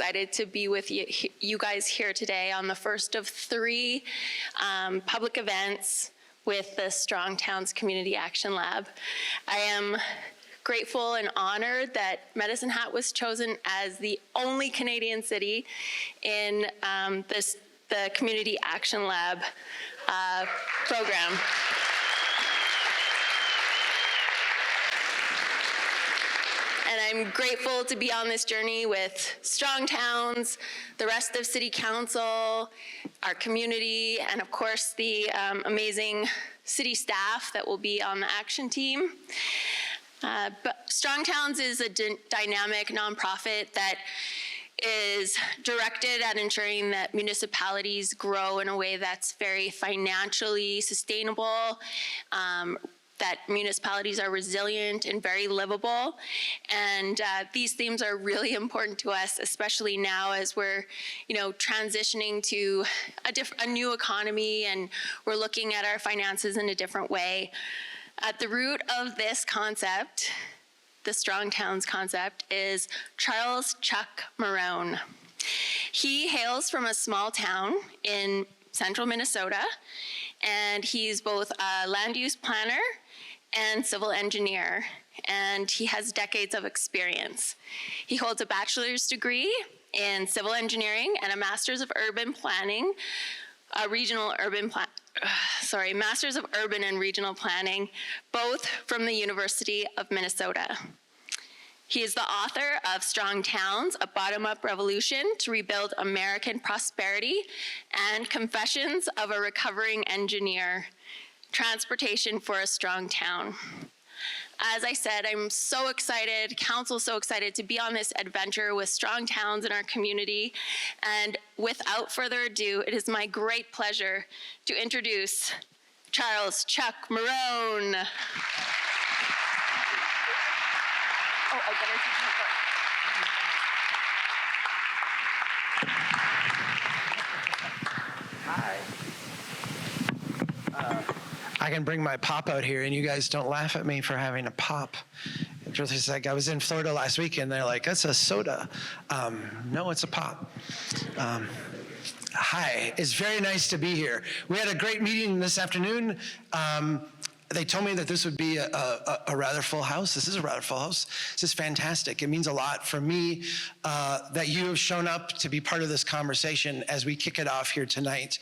excited to be with you guys here today on the first of 3 public events with the Strong Towns Community Action Lab. I am grateful and honored that Medicine Hat was chosen as the only Canadian city in the Community Action Lab program. And I'm grateful to be on this journey with Strong Towns, the rest of City Council, our community, and of course the amazing city staff that will be on the action team. But Strong Towns is a dynamic nonprofit that is directed at ensuring that municipalities grow in a way that's very financially sustainable, that municipalities are resilient and very livable. And these themes are really important to us, especially now as we're, transitioning to a new economy and we're looking at our finances in a different way. At the root of this concept, the Strong Towns concept, is Charles Chuck Marohn. He hails from a small town in central Minnesota, and he's both a land use planner and civil engineer, and he has decades of experience. He holds a bachelor's degree in civil engineering and a master's of urban planning, Masters of Urban and Regional Planning, both from the University of Minnesota. He is the author of Strong Towns, A Bottom-Up Revolution to Rebuild American Prosperity, and Confessions of a Recovering Engineer, Transportation for a Strong Town. As I said, I'm so excited, council's so excited to be on this adventure with Strong Towns in our community. And without further ado, it is my great pleasure to introduce Charles Chuck Marohn. Oh, I better take my book. Hi. I can bring my pop out here and you guys don't laugh at me for having a pop. It's like I was in Florida last week and they're like, that's a soda. No, it's a pop. Hi, it's very nice to be here. We had a great meeting this afternoon. They told me that this would be a rather full house. This is a rather full house. This is fantastic. It means a lot for me that you have shown up to be part of this conversation as we kick it off here tonight.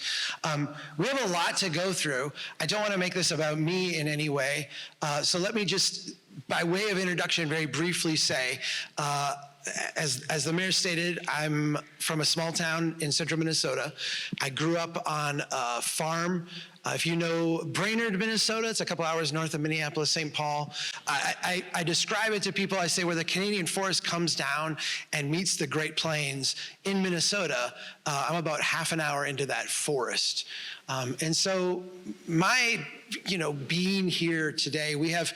We have a lot to go through. I don't want to make this about me in any way. So let me just, by way of introduction, very briefly say, as the mayor stated, I'm from a small town in central Minnesota. I grew up on a farm. If you know Brainerd, Minnesota, it's a couple hours north of Minneapolis, St. Paul. I describe it to people, I say where the Canadian forest comes down and meets the Great Plains in Minnesota, I'm about half an hour into that forest. And so my, being here today, we have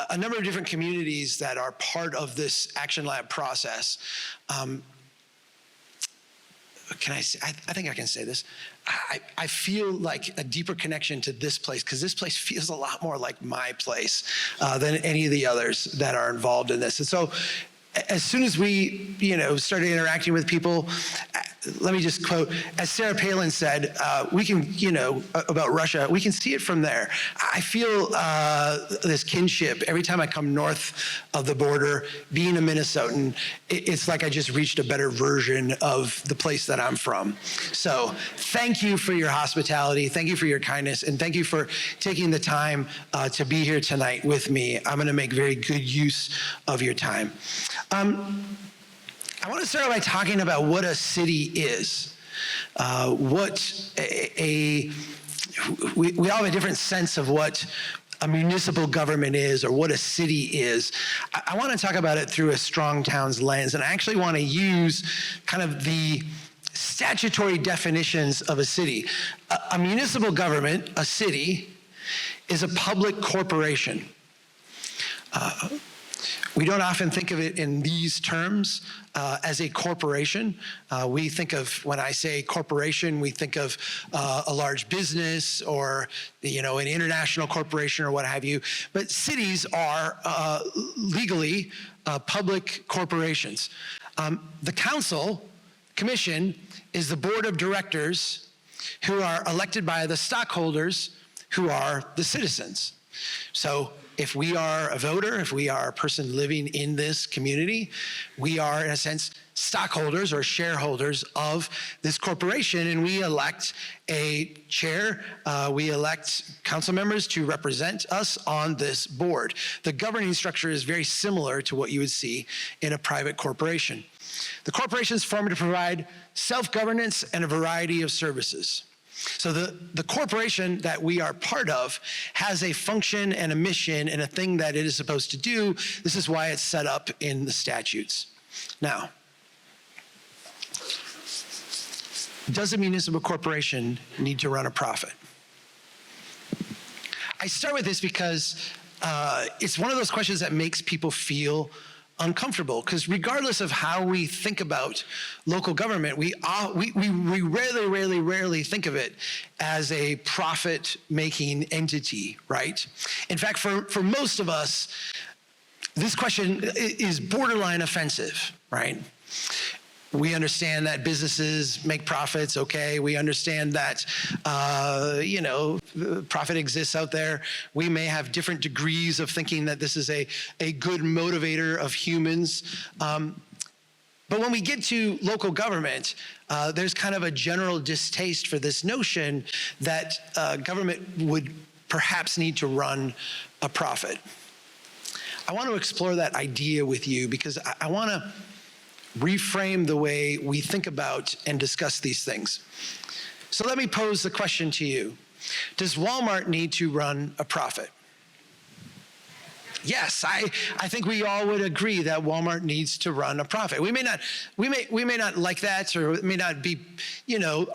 a number of different communities that are part of this Action Lab process. Can I say, I think I can say this. I feel like a deeper connection to this place because this place feels a lot more like my place than any of the others that are involved in this. And so as soon as we, started interacting with people, let me just quote, as Sarah Palin said, we can, about Russia, we can see it from there. I feel this kinship every time I come north of the border. Being a Minnesotan, it's like I just reached a better version of the place that I'm from. So thank you for your hospitality, thank you for your kindness, and thank you for taking the time to be here tonight with me. I'm gonna make very good use of your time. I want to start by talking about what a city is. We all have a different sense of what a municipal government is or what a city is. I want to talk about it through a Strong Towns lens, and I actually want to use kind of the statutory definitions of a city. A municipal government, a city, is a public corporation. We don't often think of it in these terms as a corporation. We think of, when I say corporation, we think of a large business or an international corporation or what have you. But cities are legally public corporations. The council commission is the board of directors who are elected by the stockholders who are the citizens. So if we are a voter, if we are a person living in this community, we are, in a sense, stockholders or shareholders of this corporation, and we elect a chair, we elect council members to represent us on this board. The governing structure is very similar to what you would see in a private corporation. The corporation is formed to provide self-governance and a variety of services. So the corporation that we are part of has a function and a mission and a thing that it is supposed to do. This is why it's set up in the statutes. Now, does a municipal corporation need to run a profit? I start with this because it's one of those questions that makes people feel uncomfortable, because regardless of how we think about local government, we rarely think of it as a profit-making entity, right? In fact, for most of us, this question is borderline offensive, right? We understand that businesses make profits, okay? We understand that, profit exists out there. We may have different degrees of thinking that this is a good motivator of humans. But when we get to local government, there's kind of a general distaste for this notion that government would perhaps need to run a profit. I want to explore that idea with you because I want to reframe the way we think about and discuss these things. So let me pose the question to you. Does Walmart need to run a profit? Yes, I think we all would agree that Walmart needs to run a profit. We may not like that, or it may not be,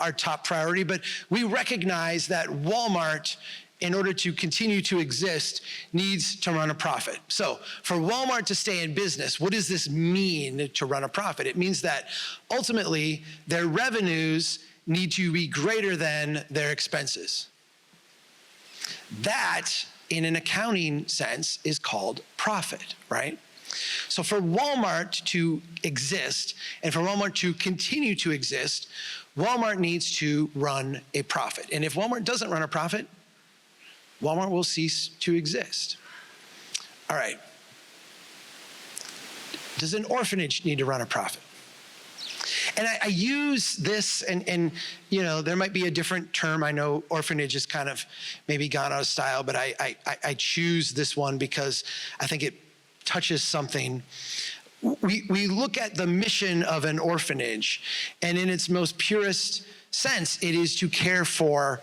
our top priority, but we recognize that Walmart, in order to continue to exist, needs to run a profit. So for Walmart to stay in business, what does this mean to run a profit? It means that ultimately their revenues need to be greater than their expenses. That, in an accounting sense, is called profit, right? So for Walmart to exist and for Walmart to continue to exist, Walmart needs to run a profit. And if Walmart doesn't run a profit, Walmart will cease to exist. All right. Does an orphanage need to run a profit? And I use this, and there might be a different term. I know orphanage is kind of maybe gone out of style, but I choose this one because I think it touches something. We look at the mission of an orphanage, and in its most purest sense, it is to care for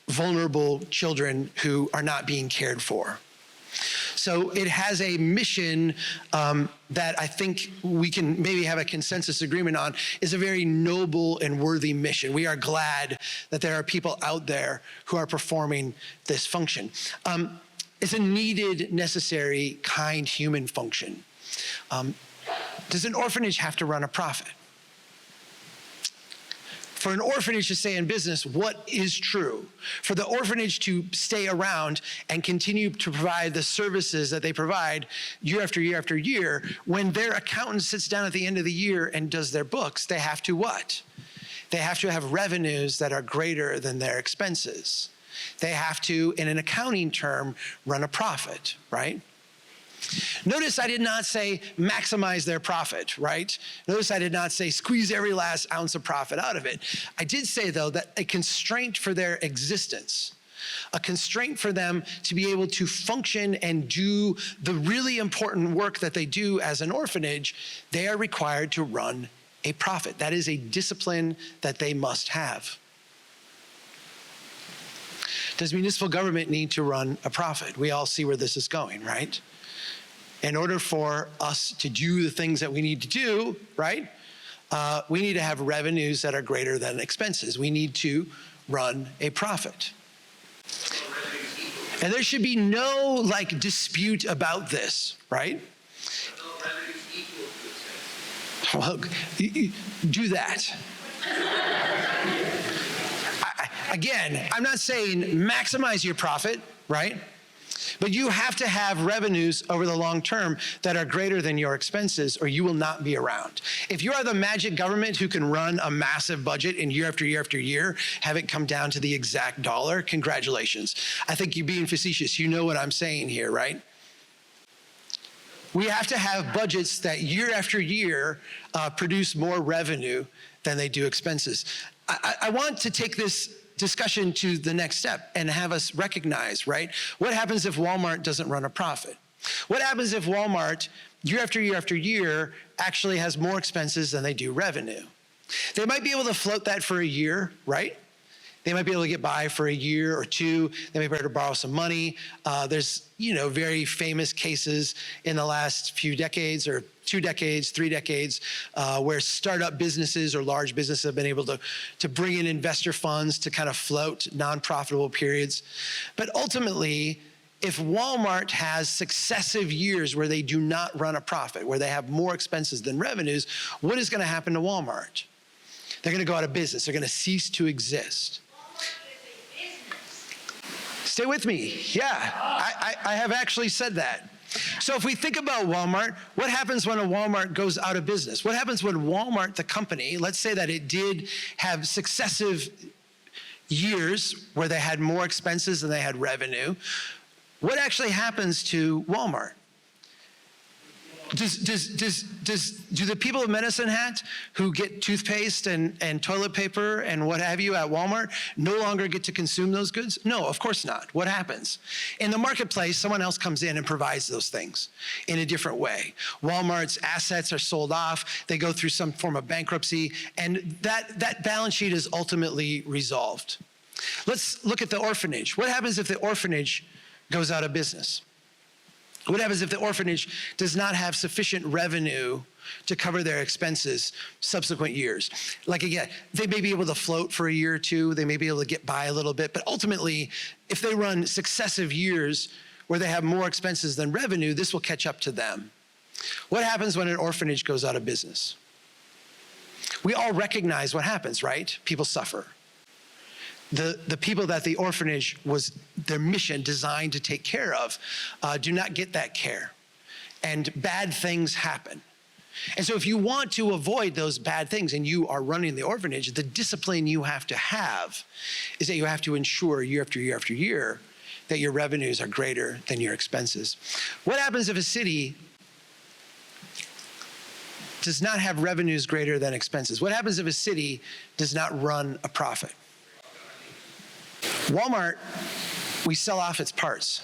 vulnerable children who are not being cared for. So it has a mission that I think we can maybe have a consensus agreement on, is a very noble and worthy mission. We are glad that there are people out there who are performing this function. It's a needed, necessary, kind human function. Does an orphanage have to run a profit? For an orphanage to stay in business, what is true? For the orphanage to stay around and continue to provide the services that they provide year after year after year, when their accountant sits down at the end of the year and does their books, they have to what? They have to have revenues that are greater than their expenses. They have to, in an accounting term, run a profit, right? Notice I did not say maximize their profit, right? Notice I did not say squeeze every last ounce of profit out of it. I did say, though, that a constraint for their existence, a constraint for them to be able to function and do the really important work that they do as an orphanage, they are required to run a profit. That is a discipline that they must have. Does municipal government need to run a profit? We all see where this is going, right? In order for us to do the things that we need to do, right, we need to have revenues that are greater than expenses. We need to run a profit. And there should be no dispute about this, right? Well, do that. Again, I'm not saying maximize your profit, right? But you have to have revenues over the long term that are greater than your expenses, or you will not be around. If you are the magic government who can run a massive budget and year after year after year, have it come down to the exact dollar, congratulations. I think you're being facetious. You know what I'm saying here, right? We have to have budgets that year after year produce more revenue than they do expenses. I want to take this discussion to the next step and have us recognize, right? What happens if Walmart doesn't run a profit? What happens if Walmart, year after year after year, actually has more expenses than they do revenue? They might be able to float that for a year, right? They might be able to get by for a year or two. They may be able to borrow some money. There's, very famous cases in the last few decades or 2 decades, 3 decades, where startup businesses or large businesses have been able to bring in investor funds to kind of float non-profitable periods. But ultimately, if Walmart has successive years where they do not run a profit, where they have more expenses than revenues, what is going to happen to Walmart? They're going to go out of business. They're going to cease to exist. Stay with me. Yeah, I have actually said that. So if we think about Walmart, what happens when a Walmart goes out of business? What happens when Walmart, the company, let's say that it did have successive years where they had more expenses than they had revenue? What actually happens to Walmart? Do the people of Medicine Hat who get toothpaste and toilet paper and what have you at Walmart no longer get to consume those goods? No, of course not. What happens? In the marketplace, someone else comes in and provides those things in a different way. Walmart's assets are sold off. They go through some form of bankruptcy, and that balance sheet is ultimately resolved. Let's look at the orphanage. What happens if the orphanage goes out of business? What happens if the orphanage does not have sufficient revenue to cover their expenses subsequent years? Like again, they may be able to float for a year or two, they may be able to get by a little bit, but ultimately, if they run successive years where they have more expenses than revenue, this will catch up to them. What happens when an orphanage goes out of business? We all recognize what happens, right? People suffer. The people that the orphanage was their mission designed to take care of do not get that care, and bad things happen. And so if you want to avoid those bad things and you are running the orphanage, the discipline you have to have is that you have to ensure year after year after year that your revenues are greater than your expenses. What happens if a city does not have revenues greater than expenses? What happens if a city does not run a profit? Walmart, we sell off its parts.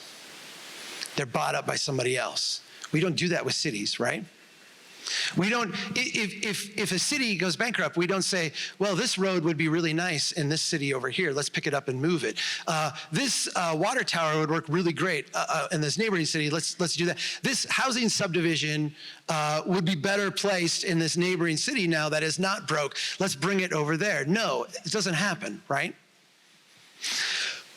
They're bought up by somebody else. We don't do that with cities, right? We don't, if a city goes bankrupt, we don't say, well, this road would be really nice in this city over here. Let's pick it up and move it. This water tower would work really great in this neighboring city. Let's do that. This housing subdivision would be better placed in this neighboring city now that is not broke. Let's bring it over there. No, it doesn't happen, right?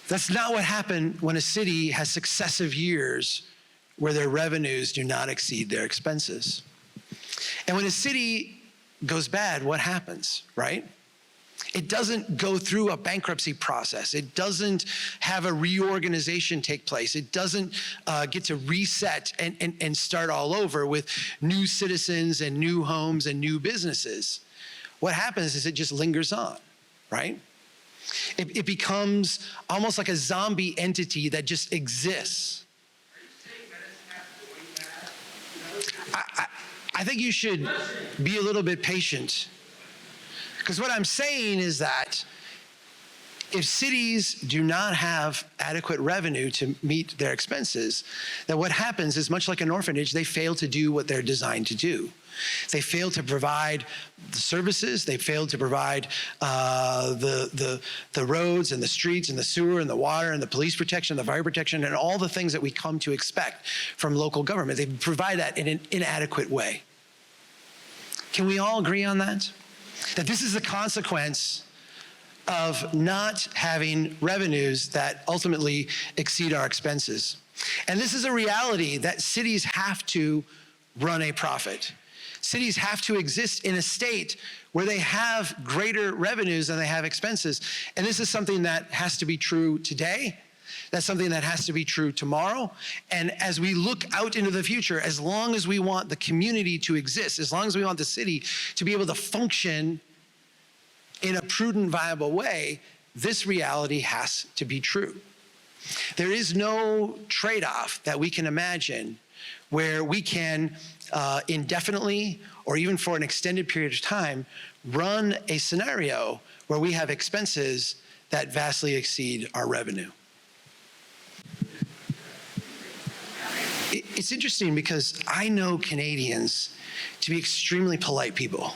That's not what happened when a city has successive years where their revenues do not exceed their expenses. And when a city goes bad, what happens, right? It doesn't go through a bankruptcy process. It doesn't have a reorganization take place. It doesn't get to reset and start all over with new citizens and new homes and new businesses. What happens is it just lingers on, right? It becomes almost like a zombie entity that just exists. I think you should be a little bit patient, because what I'm saying is that if cities do not have adequate revenue to meet their expenses, then what happens is, much like an orphanage, they fail to do what they're designed to do. They fail to provide the services. They fail to provide the roads and the streets and the sewer and the water and the police protection, the fire protection, and all the things that we come to expect from local government. They provide that in an inadequate way. Can we all agree on that? That this is the consequence of not having revenues that ultimately exceed our expenses. And this is a reality that cities have to run a profit. Cities have to exist in a state where they have greater revenues than they have expenses. And this is something that has to be true today, That's something that has to be true tomorrow. And as we look out into the future, as long as we want the community to exist, as long as we want the city to be able to function in a prudent, viable way, this reality has to be true. There is no trade-off that we can imagine where we can indefinitely or even for an extended period of time run a scenario where we have expenses that vastly exceed our revenue. It's interesting because I know Canadians to be extremely polite people.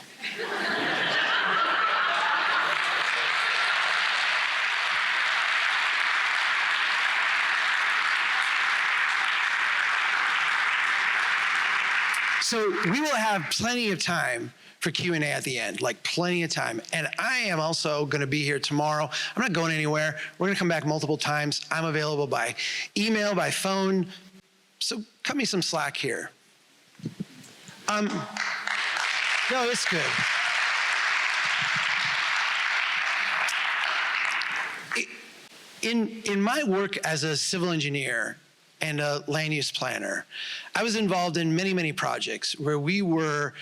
So we will have plenty of time for Q&A at the end, like plenty of time. And I am also going to be here tomorrow. I'm not going anywhere. We're going to come back multiple times. I'm available by email, by phone. So cut me some slack here. No, it's good. In my work as a civil engineer and a land use planner, I was involved in many, many projects where we were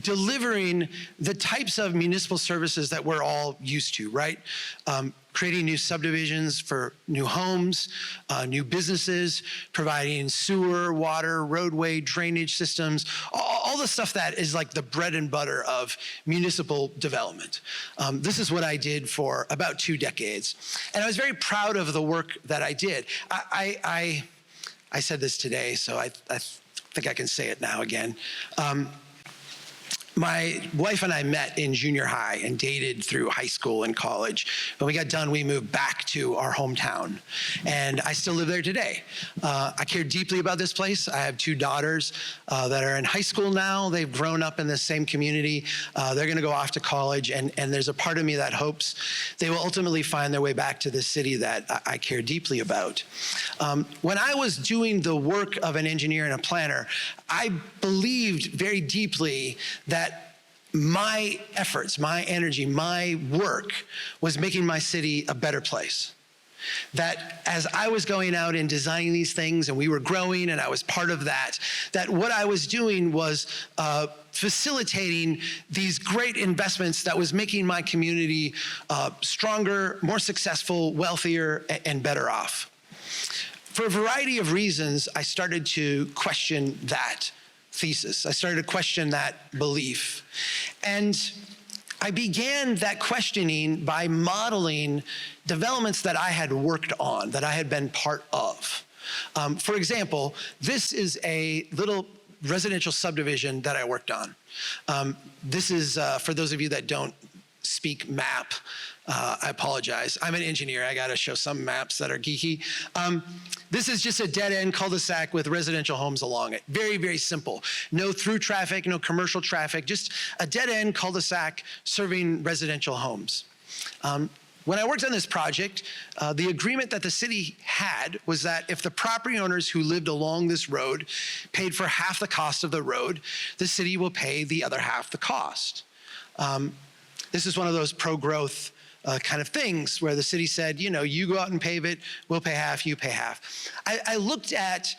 delivering the types of municipal services that we're all used to, right? Creating new subdivisions for new homes, new businesses, providing sewer, water, roadway, drainage systems, all the stuff that is like the bread and butter of municipal development. This is what I did for about 2 decades. And I was very proud of the work that I did. I said this today, so I think I can say it now again. My wife and I met in junior high and dated through high school and college. When we got done, we moved back to our hometown. And I still live there today. I care deeply about this place. I have 2 daughters that are in high school now. They've grown up in the same community. They're going to go off to college. And there's a part of me that hopes they will ultimately find their way back to the city that I care deeply about. When I was doing the work of an engineer and a planner, I believed very deeply that my efforts, my energy, my work was making my city a better place. That as I was going out and designing these things and we were growing and I was part of that, that what I was doing was facilitating these great investments that was making my community stronger, more successful, wealthier, and better off. For a variety of reasons, I started to question that thesis. I started to question that belief. And I began that questioning by modeling developments that I had worked on, that I had been part of. For example, this is a little residential subdivision that I worked on. This is, for those of you that don't speak map, I apologize. I'm an engineer. I got to show some maps that are geeky. This is just a dead-end cul-de-sac with residential homes along it. Very, very simple. No through traffic, no commercial traffic, just a dead-end cul-de-sac serving residential homes. When I worked on this project, the agreement that the city had was that if the property owners who lived along this road paid for half the cost of the road, the city will pay the other half the cost. This is one of those pro-growth kind of things where the city said, you know, you go out and pave it, we'll pay half, you pay half. I looked at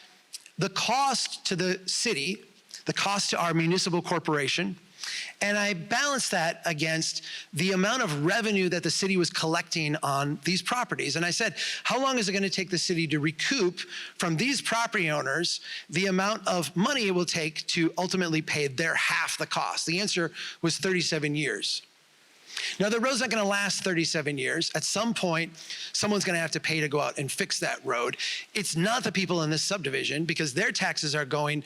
the cost to the city, the cost to our municipal corporation, and I balanced that against the amount of revenue that the city was collecting on these properties. And I said, how long is it going to take the city to recoup from these property owners the amount of money it will take to ultimately pay their half the cost? The answer was 37 years. Now, the road's not going to last 37 years. At some point, someone's going to have to pay to go out and fix that road. It's not the people in this subdivision because their taxes are going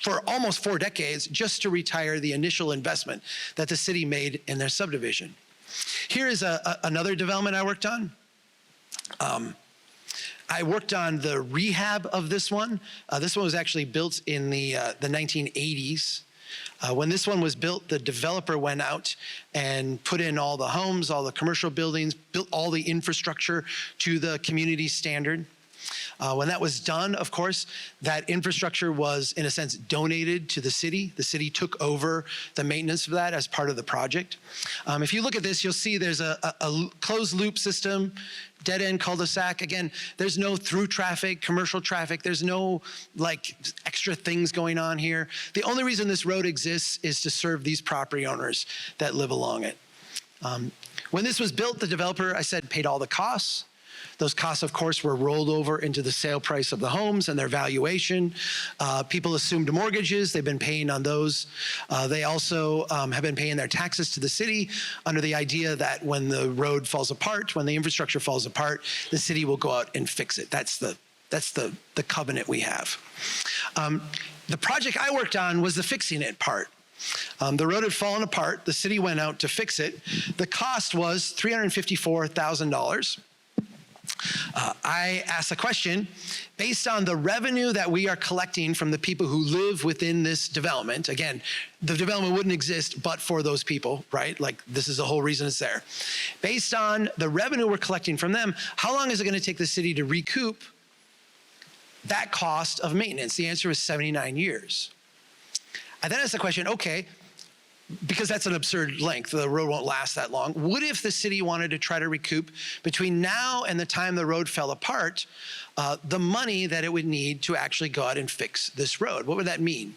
for almost 4 decades just to retire the initial investment that the city made in their subdivision. Here is another development I worked on. I worked on the rehab of this one. This one was actually built in the 1980s. When this one was built, the developer went out and put in all the homes, all the commercial buildings, built all the infrastructure to the community standard. When that was done, of course, that infrastructure was, in a sense, donated to the city. The city took over the maintenance of that as part of the project. If you look at this, you'll see there's a closed loop system, dead end cul-de-sac. Again, there's no through traffic, commercial traffic. There's no like extra things going on here. The only reason this road exists is to serve these property owners that live along it. When this was built, the developer, I said, paid all the costs. Those costs, of course, were rolled over into the sale price of the homes and their valuation. People assumed mortgages. They've been paying on those. They also have been paying their taxes to the city under the idea that when the road falls apart, when the infrastructure falls apart, the city will go out and fix it. That's the covenant we have. The project I worked on was the fixing it part. The road had fallen apart. The city went out to fix it. The cost was $354,000. I asked the question, based on the revenue that we are collecting from the people who live within this development, again, the development wouldn't exist but for those people, right? Like this is the whole reason it's there. Based on the revenue we're collecting from them, how long is it going to take the city to recoup that cost of maintenance? The answer was 79 years. I then asked the question, okay, because that's an absurd length, the road won't last that long. What if the city wanted to try to recoup between now and the time the road fell apart, the money that it would need to actually go out and fix this road? What would that mean?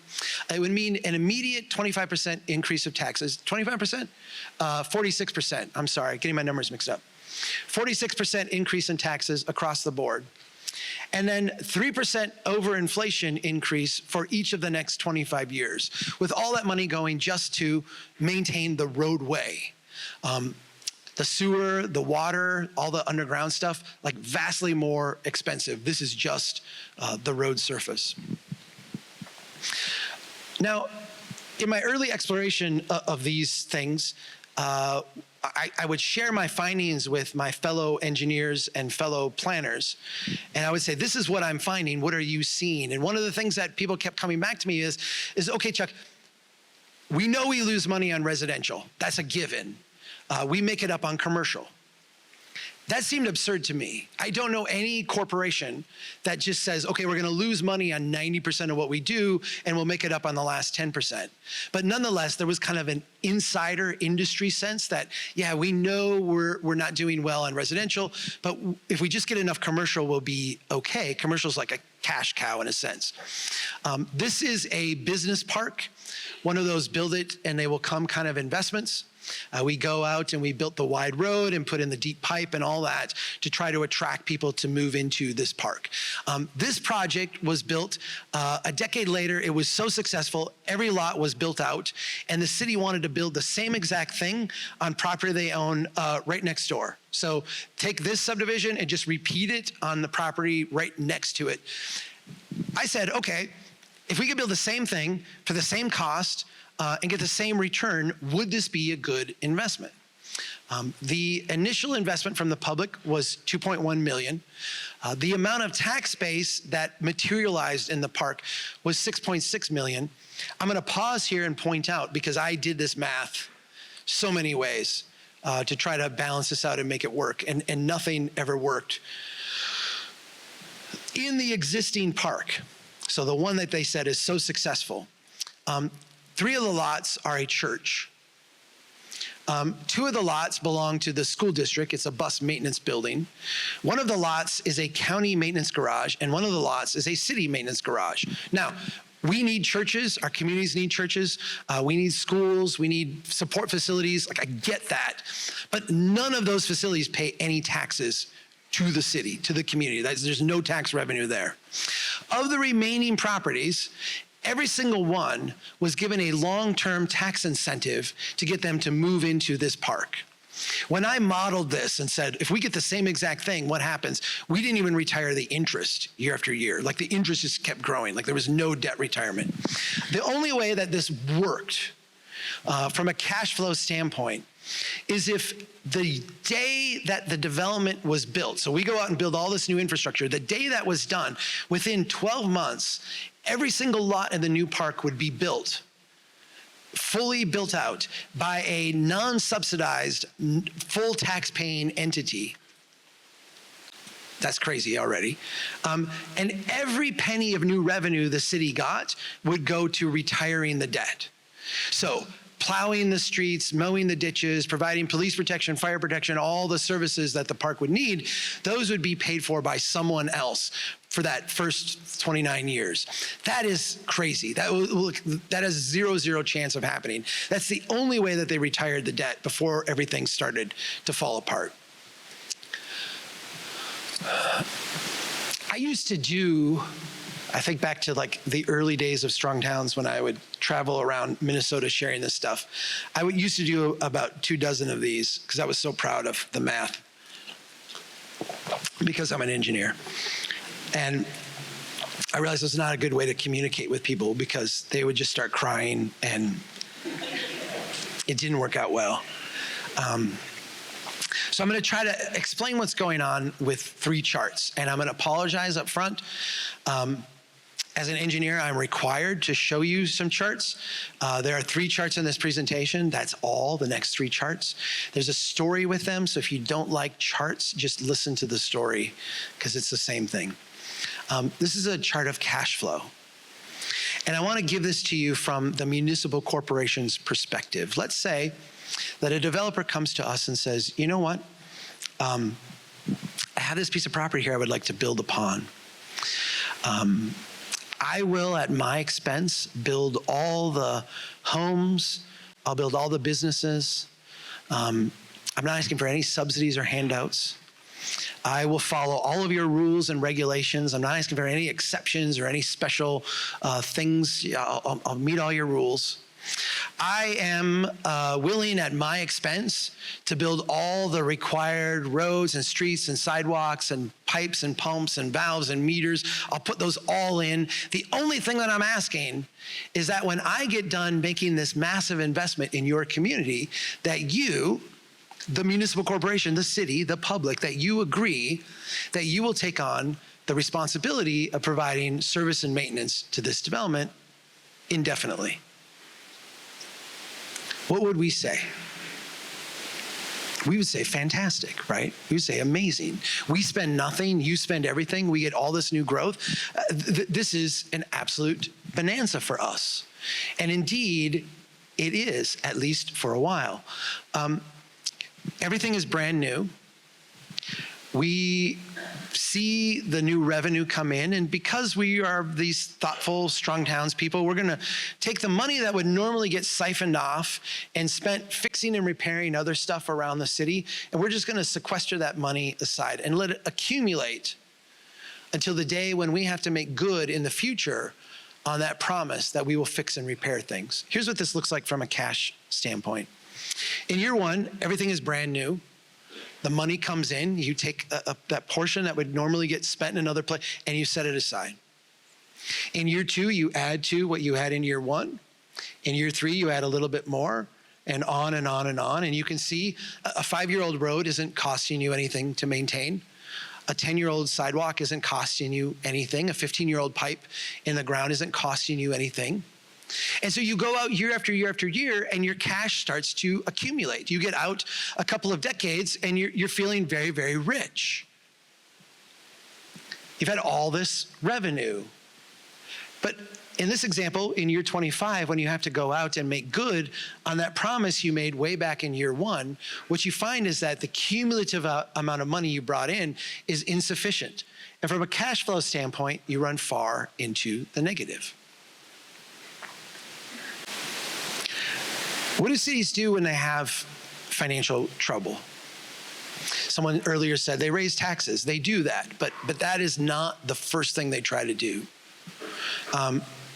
It would mean an immediate 25% increase of taxes. 25%? 46%. I'm sorry, getting my numbers mixed up. 46% increase in taxes across the board. And then 3% over inflation increase for each of the next 25 years, with all that money going just to maintain the roadway. The sewer, the water, all the underground stuff, like vastly more expensive. This is just the road surface. Now, in my early exploration of these things, I would share my findings with my fellow engineers and fellow planners. And I would say, this is what I'm finding. What are you seeing? And one of the things that people kept coming back to me is okay, Chuck, we know we lose money on residential. That's a given. We make it up on commercial. That seemed absurd to me. I don't know any corporation that just says, okay, we're gonna lose money on 90% of what we do and we'll make it up on the last 10%. But nonetheless, there was kind of an insider industry sense that, yeah, we know we're not doing well on residential, but if we just get enough commercial, we'll be okay. Commercial's like a cash cow in a sense. This is a business park, one of those build it and they will come kind of investments. We go out and we built the wide road and put in the deep pipe and all that to try to attract people to move into this park. This project was built a decade later. It was so successful, every lot was built out, and the city wanted to build the same exact thing on property they own right next door. So take this subdivision and just repeat it on the property right next to it. I said, okay, if we could build the same thing for the same cost, and get the same return, would this be a good investment? The initial investment from the public was $2.1 million. The amount of tax base that materialized in the park was $6.6 million. I'm gonna pause here and point out, because I did this math so many ways to try to balance this out and make it work, and nothing ever worked. In the existing park, so the one that they said is so successful, 3 of the lots are a church. 2 of the lots belong to the school district. It's a bus maintenance building. 1 of the lots is a county maintenance garage, and 1 of the lots is a city maintenance garage. Now, we need churches. Our communities need churches. We need schools. We need support facilities. Like, I get that. But none of those facilities pay any taxes to the city, to the community. There's no tax revenue there. Of the remaining properties, every single one was given a long-term tax incentive to get them to move into this park. When I modeled this and said, if we get the same exact thing, what happens? We didn't even retire the interest year after year. Like, the interest just kept growing. Like, there was no debt retirement. The only way that this worked from a cash flow standpoint is if the day that the development was built, so we go out and build all this new infrastructure, the day that was done, within 12 months, every single lot in the new park would be built, fully built out by a non-subsidized, full tax-paying entity. That's crazy already. And every penny of new revenue the city got would go to retiring the debt. So plowing the streets, mowing the ditches, providing police protection, fire protection, all the services that the park would need, those would be paid for by someone else for that first 29 years. That is crazy. That has zero chance of happening. That's the only way that they retired the debt before everything started to fall apart. I used to do, I think back to like the early days of Strong Towns when I would travel around Minnesota sharing this stuff. Used to do about 24 of these because I was so proud of the math because I'm an engineer. And I realized it was not a good way to communicate with people because they would just start crying and it didn't work out well. So I'm going to try to explain what's going on with 3 charts, and I'm going to apologize up front. As an engineer, I'm required to show you some charts. There are 3 charts in this presentation. That's all, the next 3 charts. There's a story with them, so if you don't like charts, just listen to the story, because it's the same thing. This is a chart of cash flow. And I want to give this to you from the municipal corporation's perspective. Let's say that a developer comes to us and says, you know what? I have this piece of property here I would like to build upon. I will, at my expense, build all the homes. I'll build all the businesses. I'm not asking for any subsidies or handouts. I will follow all of your rules and regulations. I'm not asking for any exceptions or any special things. I'll meet all your rules. I am willing at my expense to build all the required roads and streets and sidewalks and pipes and pumps and valves and meters. I'll put those all in. The only thing that I'm asking is that when I get done making this massive investment in your community, that you, the municipal corporation, the city, the public, that you agree that you will take on the responsibility of providing service and maintenance to this development indefinitely. What would we say? We would say fantastic, right? We would say amazing. We spend nothing, you spend everything, we get all this new growth. This is an absolute bonanza for us. And indeed, it is, at least for a while. Everything is brand new. We see the new revenue come in, and because we are these thoughtful, strong townspeople, we're going to take the money that would normally get siphoned off and spent fixing and repairing other stuff around the city, and we're just going to sequester that money aside and let it accumulate until the day when we have to make good in the future on that promise that we will fix and repair things. Here's what this looks like from a cash standpoint. In year 1, everything is brand new. The money comes in, you take that portion that would normally get spent in another place, and you set it aside. In year 2, you add to what you had in year 1. In year 3, you add a little bit more, and on and on and on. And you can see a 5-year-old road isn't costing you anything to maintain. A 10-year-old sidewalk isn't costing you anything. A 15-year-old pipe in the ground isn't costing you anything. And so you go out year after year after year, and your cash starts to accumulate. You get out a couple of decades, and you're feeling very, very rich. You've had all this revenue. But in this example, in year 25, when you have to go out and make good on that promise you made way back in year 1, what you find is that the cumulative amount of money you brought in is insufficient. And from a cash flow standpoint, you run far into the negative. What do cities do when they have financial trouble? Someone earlier said they raise taxes. They do that, but that is not the first thing they try to do.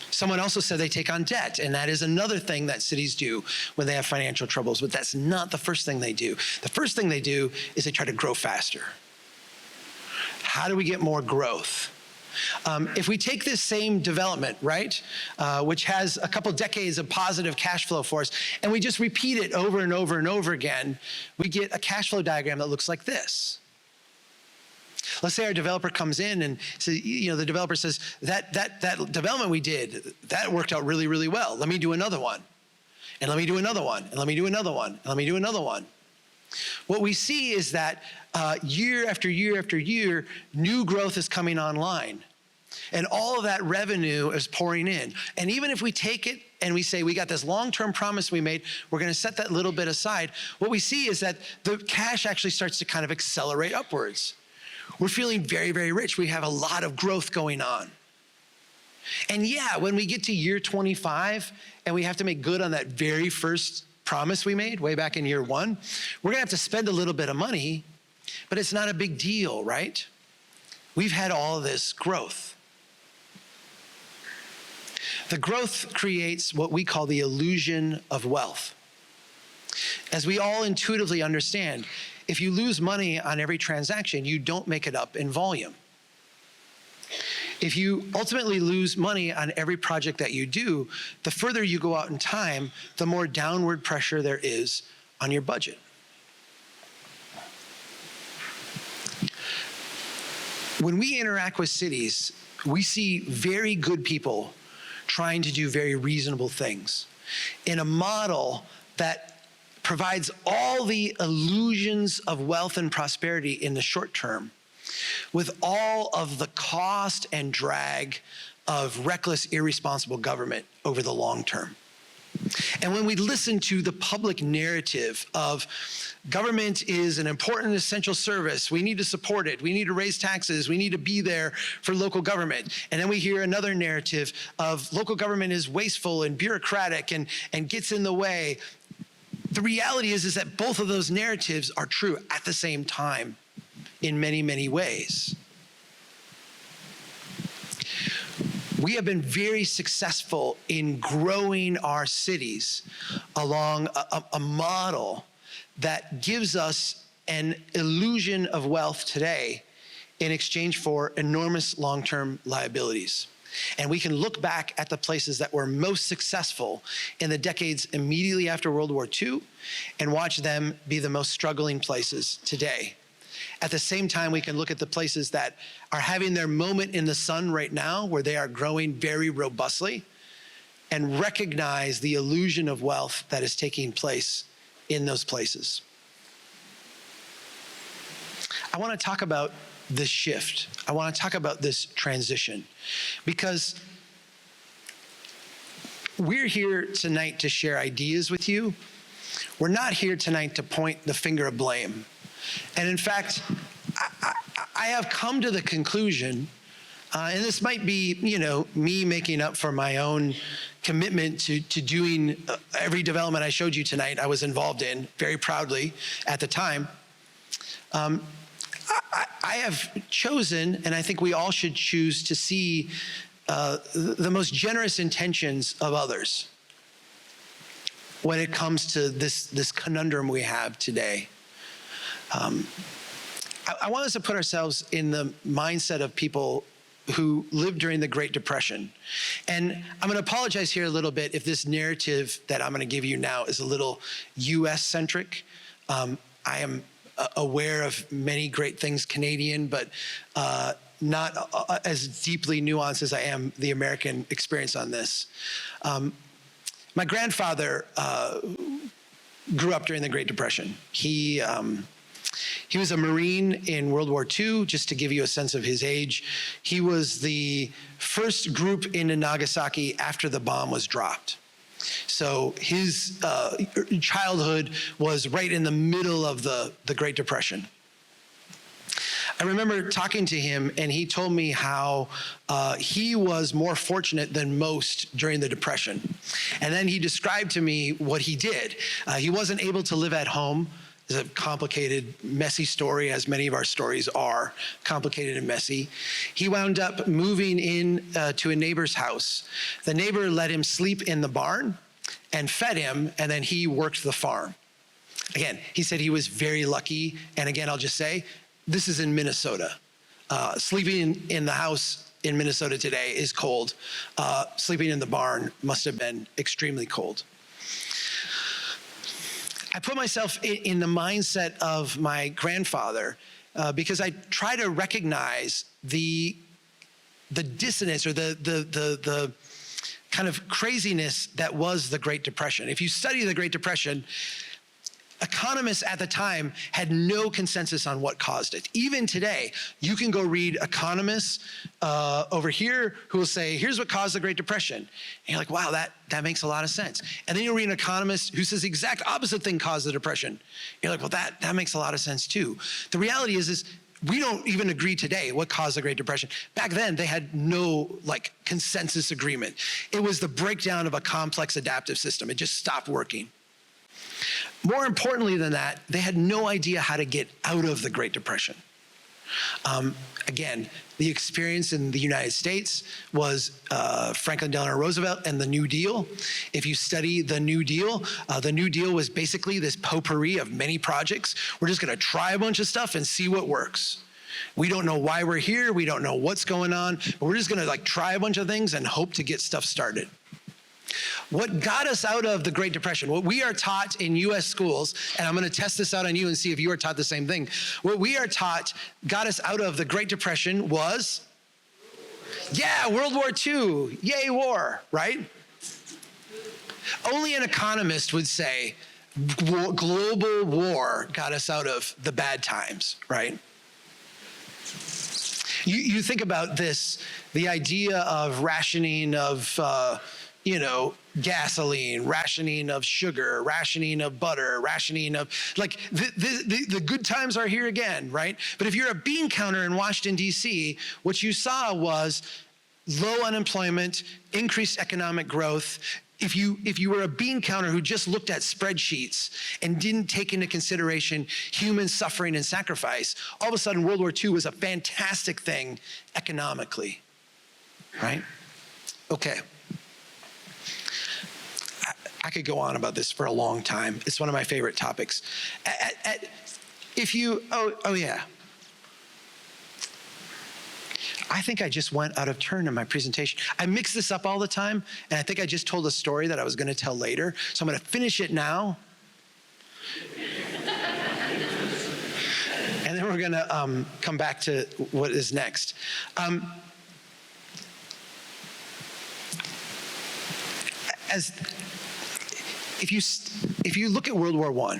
Someone also said they take on debt, and that is another thing that cities do when they have financial troubles, but that's not the first thing they do. The first thing they do is they try to grow faster. How do we get more growth? If we take this same development, right, which has a couple decades of positive cash flow for us, and we just repeat it over and over and over again, we get a cash flow diagram that looks like this. Let's say our developer comes in and says, the developer says, that development we did, that worked out really, really well. Let me do another one. And let me do another one. And let me do another one. And let me do another one. what we see is that year after year after year, new growth is coming online. And all of that revenue is pouring in. And even if we take it and we say, we got this long-term promise we made, we're gonna set that little bit aside, what we see is that the cash actually starts to kind of accelerate upwards. We're feeling very, very rich. We have a lot of growth going on. And yeah, when we get to year 25 and we have to make good on that very first promise we made way back in year 1, we're gonna have to spend a little bit of money, but it's not a big deal, right? We've had all of this growth. The growth creates what we call the illusion of wealth. As we all intuitively understand, if you lose money on every transaction, you don't make it up in volume. If you ultimately lose money on every project that you do, the further you go out in time, the more downward pressure there is on your budget. When we interact with cities, we see very good people trying to do very reasonable things in a model that provides all the illusions of wealth and prosperity in the short term, with all of the cost and drag of reckless, irresponsible government over the long term. And when we listen to the public narrative of government is an important essential service, we need to support it, we need to raise taxes, we need to be there for local government. And then we hear another narrative of local government is wasteful and bureaucratic and gets in the way. The reality is that both of those narratives are true at the same time in many, many ways. We have been very successful in growing our cities along a model that gives us an illusion of wealth today in exchange for enormous long-term liabilities. And we can look back at the places that were most successful in the decades immediately after World War II and watch them be the most struggling places today. At the same time, we can look at the places that are having their moment in the sun right now, where they are growing very robustly, and recognize the illusion of wealth that is taking place in those places. I want to talk about this shift. I want to talk about this transition, because we're here tonight to share ideas with you. We're not here tonight to point the finger of blame. And in fact, I have come to the conclusion, and this might be, me making up for my own commitment to doing every development I showed you tonight I was involved in very proudly at the time. I have chosen, and I think we all should choose, to see the most generous intentions of others when it comes to this conundrum we have today. I want us to put ourselves in the mindset of people who lived during the Great Depression. And I'm going to apologize here a little bit if this narrative that I'm going to give you now is a little US-centric. I am aware of many great things Canadian, but not as deeply nuanced as I am the American experience on this. My grandfather grew up during the Great Depression. He was a Marine in World War II, just to give you a sense of his age. He was the first group into Nagasaki after the bomb was dropped. So his childhood was right in the middle of the Great Depression. I remember talking to him, and he told me how he was more fortunate than most during the Depression. And then he described to me what he did. He wasn't able to live at home. It's a complicated, messy story, as many of our stories are, complicated and messy. He wound up moving in to a neighbor's house. The neighbor let him sleep in the barn and fed him, and then he worked the farm. Again, he said he was very lucky, and again, I'll just say, this is in Minnesota. Sleeping in the house in Minnesota today is cold. Sleeping in the barn must have been extremely cold. I put myself in the mindset of my grandfather because I try to recognize the dissonance or the kind of craziness that was the Great Depression. If you study the Great Depression, Economists at the time had no consensus on what caused it. Even today, you can go read economists over here who will say, here's what caused the Great Depression. And you're like, wow, that makes a lot of sense. And then you'll read an economist who says the exact opposite thing caused the Depression. You're like, well, that makes a lot of sense too. The reality is we don't even agree today what caused the Great Depression. Back then, they had no consensus agreement. It was the breakdown of a complex adaptive system. It just stopped working. More importantly than that, they had no idea how to get out of the Great Depression. Again, the experience in the United States was Franklin Delano Roosevelt and the New Deal. If you study the New Deal was basically this potpourri of many projects. We're just gonna try a bunch of stuff and see what works. We don't know why we're here, we don't know what's going on, but we're just gonna try a bunch of things and hope to get stuff started. What got us out of the Great Depression, what we are taught in US schools, and I'm gonna test this out on you and see if you are taught the same thing. What we are taught got us out of the Great Depression was, World War II, yay war, right? Only an economist would say global war got us out of the bad times, right? You think about this, the idea of rationing of, gasoline, rationing of sugar, rationing of butter, rationing of, the good times are here again, right? But if you're a bean counter in Washington, D.C., what you saw was low unemployment, increased economic growth. If you were a bean counter who just looked at spreadsheets and didn't take into consideration human suffering and sacrifice, all of a sudden World War II was a fantastic thing economically, right? Okay. I could go on about this for a long time. It's one of my favorite topics. Yeah. I think I just went out of turn in my presentation. I mix this up all the time, and I think I just told a story that I was gonna tell later. So I'm gonna finish it now. And then we're gonna come back to what is next. If you look at World War I,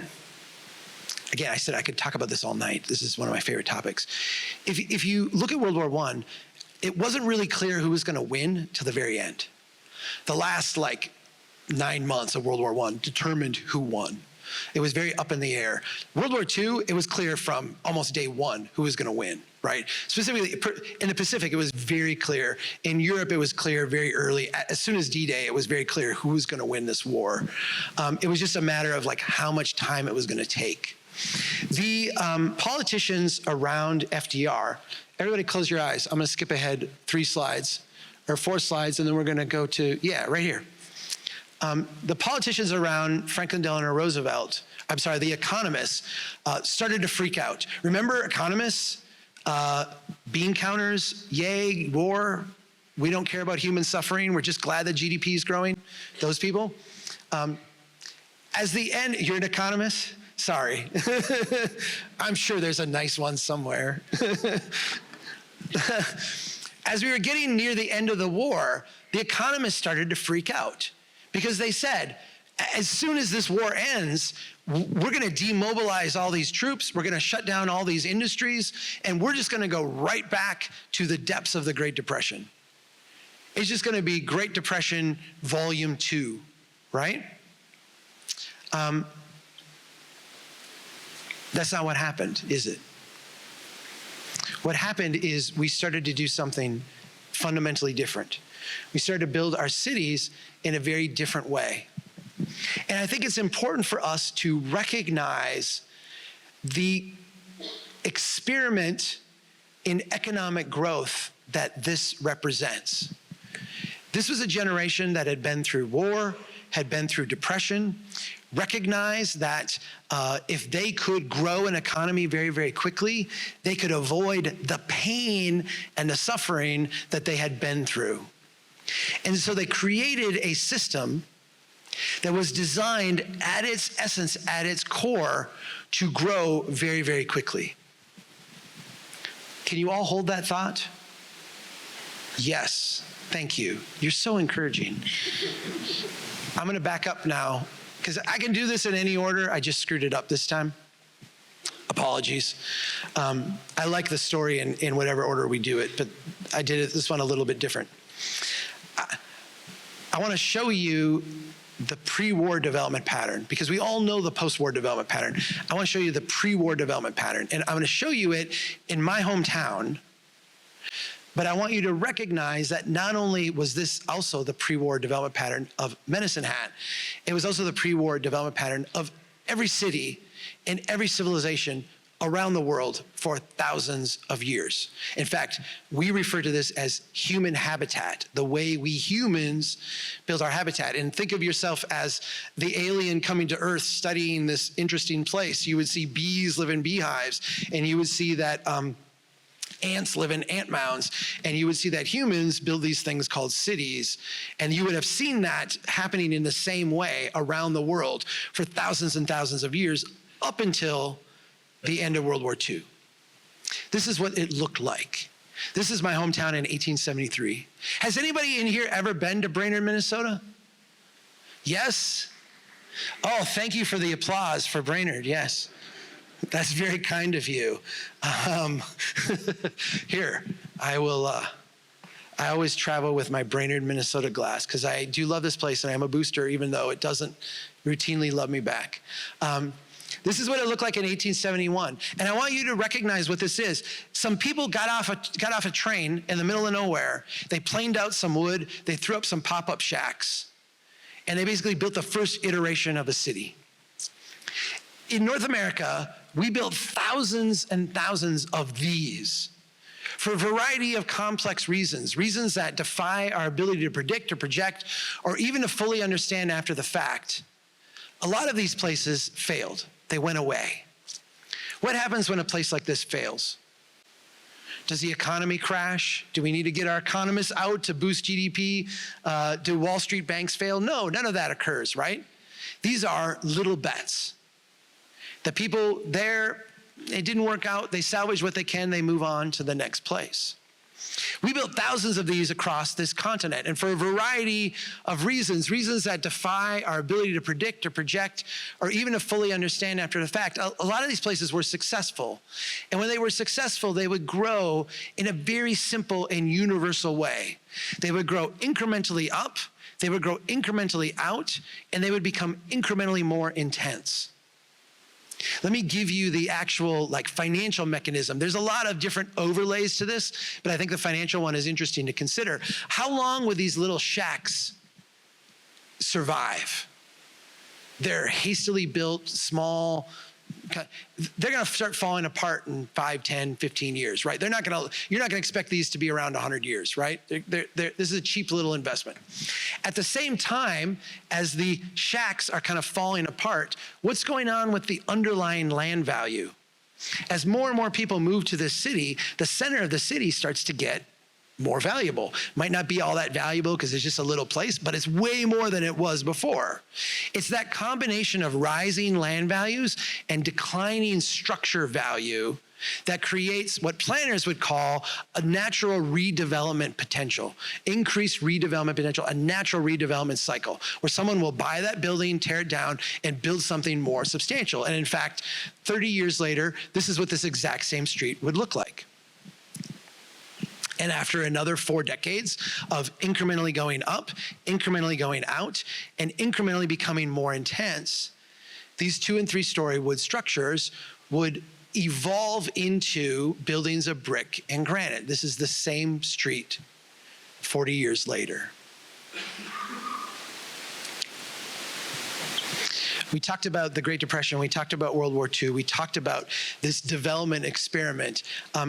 again, I said I could talk about this all night. This is one of my favorite topics. If you look at World War I, it wasn't really clear who was gonna win to the very end. The last 9 months of World War I determined who won. It was very up in the air. World War II, it was clear from almost day one who was gonna win, right? Specifically, in the Pacific, it was very clear. In Europe, it was clear very early. As soon as D-Day, it was very clear who was gonna win this war. It was just a matter of how much time it was gonna take. The politicians around FDR, everybody close your eyes. I'm gonna skip ahead 3 slides, or 4 slides, and then we're gonna go to, right here. The politicians around Franklin Delano Roosevelt, the economists, started to freak out. Remember economists? Bean counters, yay, war, we don't care about human suffering, we're just glad that GDP is growing, those people. As the end, you're an economist? Sorry. I'm sure there's a nice one somewhere. As we were getting near the end of the war, the economists started to freak out because they said, as soon as this war ends, we're gonna demobilize all these troops, we're gonna shut down all these industries, and we're just gonna go right back to the depths of the Great Depression. It's just gonna be Great Depression Volume 2, right? That's not what happened, is it? What happened is we started to do something fundamentally different. We started to build our cities in a very different way. And I think it's important for us to recognize the experiment in economic growth that this represents. This was a generation that had been through war, had been through depression, recognized that if they could grow an economy very, very quickly, they could avoid the pain and the suffering that they had been through. And so they created a system that was designed at its essence, at its core, to grow very, very quickly. Can you all hold that thought? Yes, thank you. You're so encouraging. I'm gonna back up now because I can do this in any order. I just screwed it up this time. Apologies. I like the story in whatever order we do it, but I did it this one a little bit different. I want to show you the pre-war development pattern, because we all know the post-war development pattern. I want to show you the pre-war development pattern, and I'm going to show you it in my hometown. But I want you to recognize that not only was this also the pre-war development pattern of Medicine Hat, it was also the pre-war development pattern of every city and every civilization around the world for thousands of years. In fact, we refer to this as human habitat, the way we humans build our habitat. And think of yourself as the alien coming to Earth studying this interesting place. You would see bees live in beehives, and you would see that ants live in ant mounds, and you would see that humans build these things called cities, and you would have seen that happening in the same way around the world for thousands and thousands of years up until the end of World War II. This is what it looked like. This is my hometown in 1873. Has anybody in here ever been to Brainerd, Minnesota? Yes? Oh, thank you for the applause for Brainerd, yes. That's very kind of you. Here, I always travel with my Brainerd, Minnesota glass, because I do love this place and I'm a booster, even though it doesn't routinely love me back. This is what it looked like in 1871. And I want you to recognize what this is. Some people got off a train in the middle of nowhere. They planed out some wood. They threw up some pop-up shacks. And they basically built the first iteration of a city. In North America, we built thousands and thousands of these for a variety of complex reasons that defy our ability to predict or project or even to fully understand after the fact. A lot of these places failed. They went away. What happens when a place like this fails? Does the economy crash? Do we need to get our economists out to boost GDP? Do Wall Street banks fail? No, none of that occurs, right? These are little bets. The people there, it didn't work out. They salvage what they can. They move on to the next place. We built thousands of these across this continent, and for a variety of reasons that defy our ability to predict or project or even to fully understand after the fact. A lot of these places were successful, and when they were successful, they would grow in a very simple and universal way. They would grow incrementally up, they would grow incrementally out, and they would become incrementally more intense. Let me give you the actual financial mechanism. There's a lot of different overlays to this, but I think the financial one is interesting to consider. How long would these little shacks survive? They're hastily built, small. They're going to start falling apart in 5, 10, 15 years, right? You're not going to expect these to be around 100 years, right? This is a cheap little investment. At the same time as the shacks are kind of falling apart, what's going on with the underlying land value? As more and more people move to this city, the center of the city starts to get more valuable. Might not be all that valuable because it's just a little place, but it's way more than it was before. It's that combination of rising land values and declining structure value that creates what planners would call a natural redevelopment potential, increased redevelopment potential, a natural redevelopment cycle, where someone will buy that building, tear it down, and build something more substantial. And in fact, 30 years later, this is what this exact same street would look like. And after another 4 decades of incrementally going up, incrementally going out, and incrementally becoming more intense, these 2- and 3-story wood structures would evolve into buildings of brick and granite. This is the same street 40 years later. We talked about the Great Depression. We talked about World War II. We talked about this development experiment.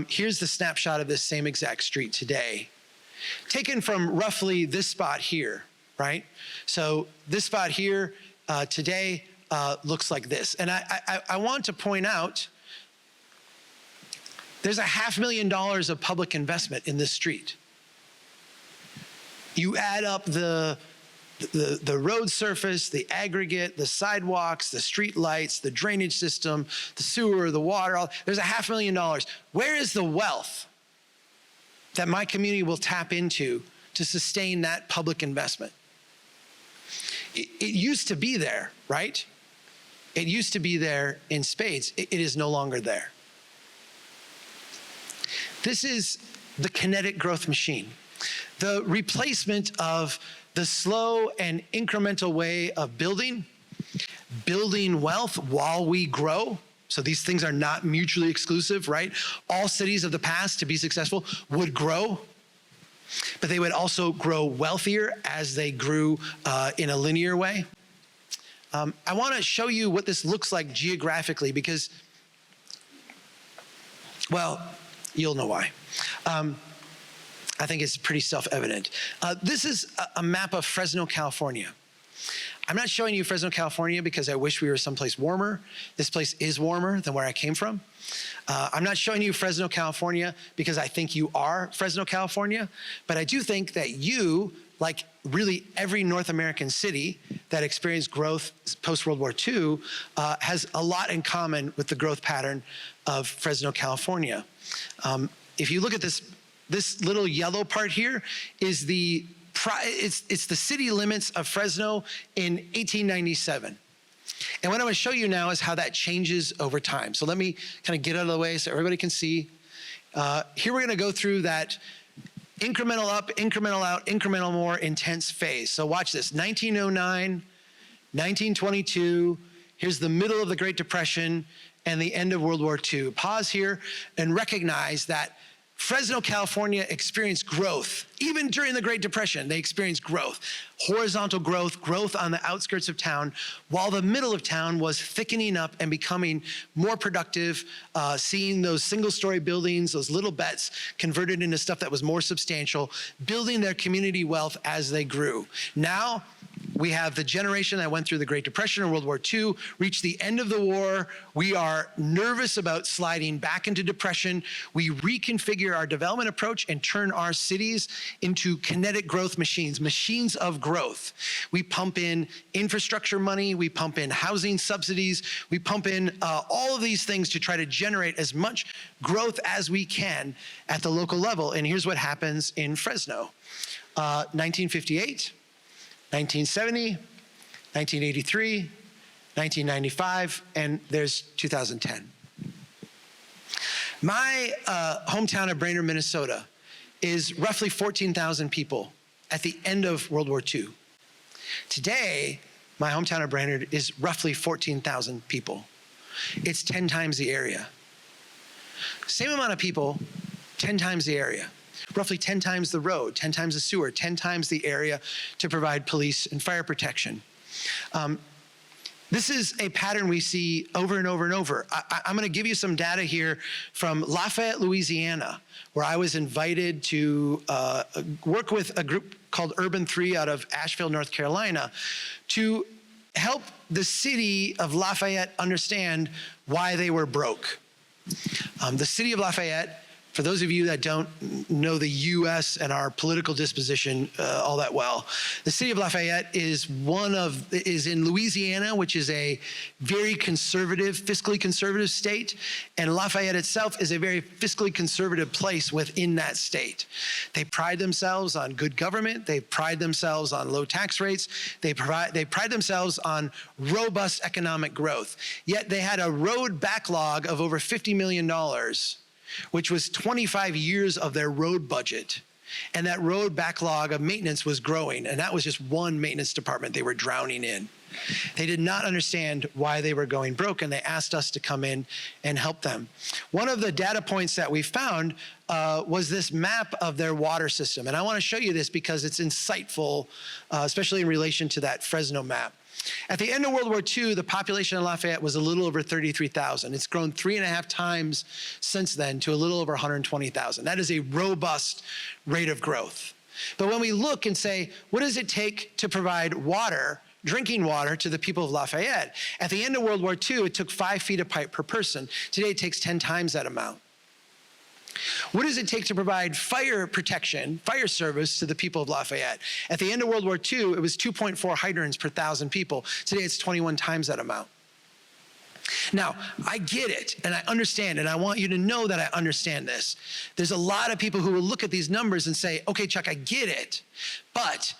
Here's the snapshot of this same exact street today, taken from roughly this spot here, right? So this spot here today looks like this. And I want to point out there's $500,000 of public investment in this street. You add up the road surface, the aggregate, the sidewalks, the street lights, the drainage system, the sewer, the water, there's $500,000. Where is the wealth that my community will tap into to sustain that public investment? It used to be there, right? It used to be there in spades. It is no longer there. This is the kinetic growth machine, the replacement of the slow and incremental way of building wealth while we grow. So these things are not mutually exclusive, right? All cities of the past, to be successful, would grow, but they would also grow wealthier as they grew in a linear way. I want to show you what this looks like geographically because, well, you'll know why. I think it's pretty self-evident. This is a map of Fresno, California. I'm not showing you Fresno, California because I wish we were someplace warmer. This place is warmer than where I came from. I'm not showing you Fresno, California because I think you are Fresno, California, but I do think that you, like really every North American city that experienced growth post-World War II, has a lot in common with the growth pattern of Fresno, California. If you look at this little yellow part here is it's the city limits of Fresno in 1897. And what I'm going to show you now is how that changes over time. So let me kind of get out of the way so everybody can see. Here we're going to go through that incremental up, incremental out, incremental more intense phase. So watch this, 1909, 1922, here's the middle of the Great Depression and the end of World War II. Pause here and recognize that Fresno, California experienced growth. Even during the Great Depression, they experienced growth. Horizontal growth on the outskirts of town, while the middle of town was thickening up and becoming more productive, seeing those single-story buildings, those little bets converted into stuff that was more substantial, building their community wealth as they grew. Now, we have the generation that went through the Great Depression and World War II, reached the end of the war. We are nervous about sliding back into depression. We reconfigure our development approach and turn our cities into kinetic growth machines, machines of growth. We pump in infrastructure money, we pump in housing subsidies, we pump in all of these things to try to generate as much growth as we can at the local level. And here's what happens in Fresno. 1958, 1970, 1983, 1995, and there's 2010. My hometown of Brainerd, Minnesota is roughly 14,000 people at the end of World War II. Today, my hometown of Brainerd is roughly 14,000 people. It's 10 times the area. Same amount of people, 10 times the area. Roughly 10 times the road, 10 times the sewer, 10 times the area to provide police and fire protection. This is a pattern we see over and over and over. I'm going to give you some data here from Lafayette, Louisiana, where I was invited to work with a group called Urban 3 out of Asheville, North Carolina, to help the city of Lafayette understand why they were broke. The city of Lafayette, for those of you that don't know the U.S. and our political disposition all that well, the city of Lafayette is in Louisiana, which is a very conservative, fiscally conservative state, and Lafayette itself is a very fiscally conservative place within that state. They pride themselves on good government. They pride themselves on low tax rates. They pride themselves on robust economic growth. Yet they had a road backlog of over $50 million, which was 25 years of their road budget. And that road backlog of maintenance was growing, and that was just one maintenance department they were drowning in. They did not understand why they were going broke, and they asked us to come in and help them. One of the data points that we found was this map of their water system. And I want to show you this because it's insightful, especially in relation to that Fresno map. At the end of World War II, the population of Lafayette was a little over 33,000. It's grown 3.5 times since then to a little over 120,000. That is a robust rate of growth. But when we look and say, what does it take to provide water, drinking water, to the people of Lafayette? At the end of World War II, it took 5 feet of pipe per person. Today, it takes 10 times that amount. What does it take to provide fire protection, fire service to the people of Lafayette? At the end of World War II, it was 2.4 hydrants per 1,000 people. Today, it's 21 times that amount. Now, I get it, and I understand, and I want you to know that I understand this. There's a lot of people who will look at these numbers and say, okay, Chuck, I get it, but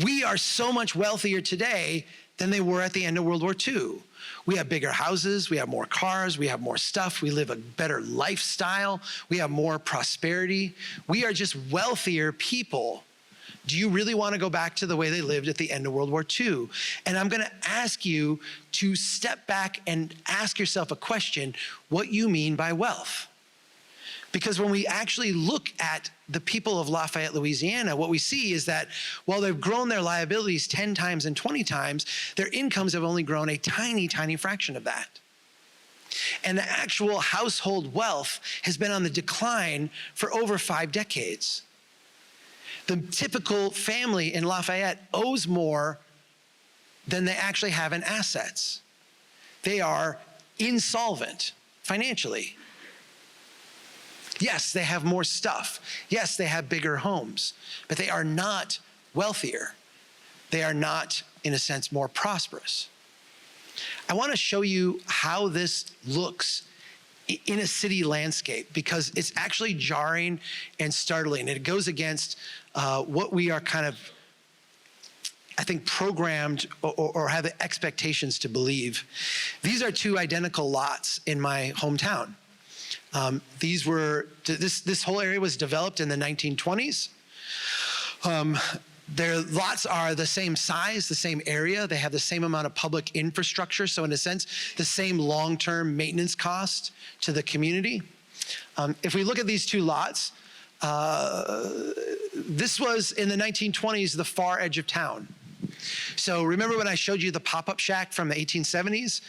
we are so much wealthier today than they were at the end of World War II. We have bigger houses, we have more cars, we have more stuff, we live a better lifestyle, we have more prosperity. We are just wealthier people. Do you really want to go back to the way they lived at the end of World War II? And I'm going to ask you to step back and ask yourself a question, what you mean by wealth. Because when we actually look at the people of Lafayette, Louisiana, what we see is that while they've grown their liabilities 10 times and 20 times, their incomes have only grown a tiny, tiny fraction of that. And the actual household wealth has been on the decline for over 5 decades. The typical family in Lafayette owes more than they actually have in assets. They are insolvent financially. Yes, they have more stuff. Yes, they have bigger homes, but they are not wealthier. They are not, in a sense, more prosperous. I want to show you how this looks in a city landscape, because it's actually jarring and startling. It goes against what we are kind of, I think, programmed or have expectations to believe. These are 2 identical lots in my hometown. This whole area was developed in the 1920s. Their lots are the same size, the same area. They have the same amount of public infrastructure. So in a sense, the same long-term maintenance cost to the community. If we look at these 2 lots, this was in the 1920s, the far edge of town. So remember when I showed you the pop-up shack from the 1870s?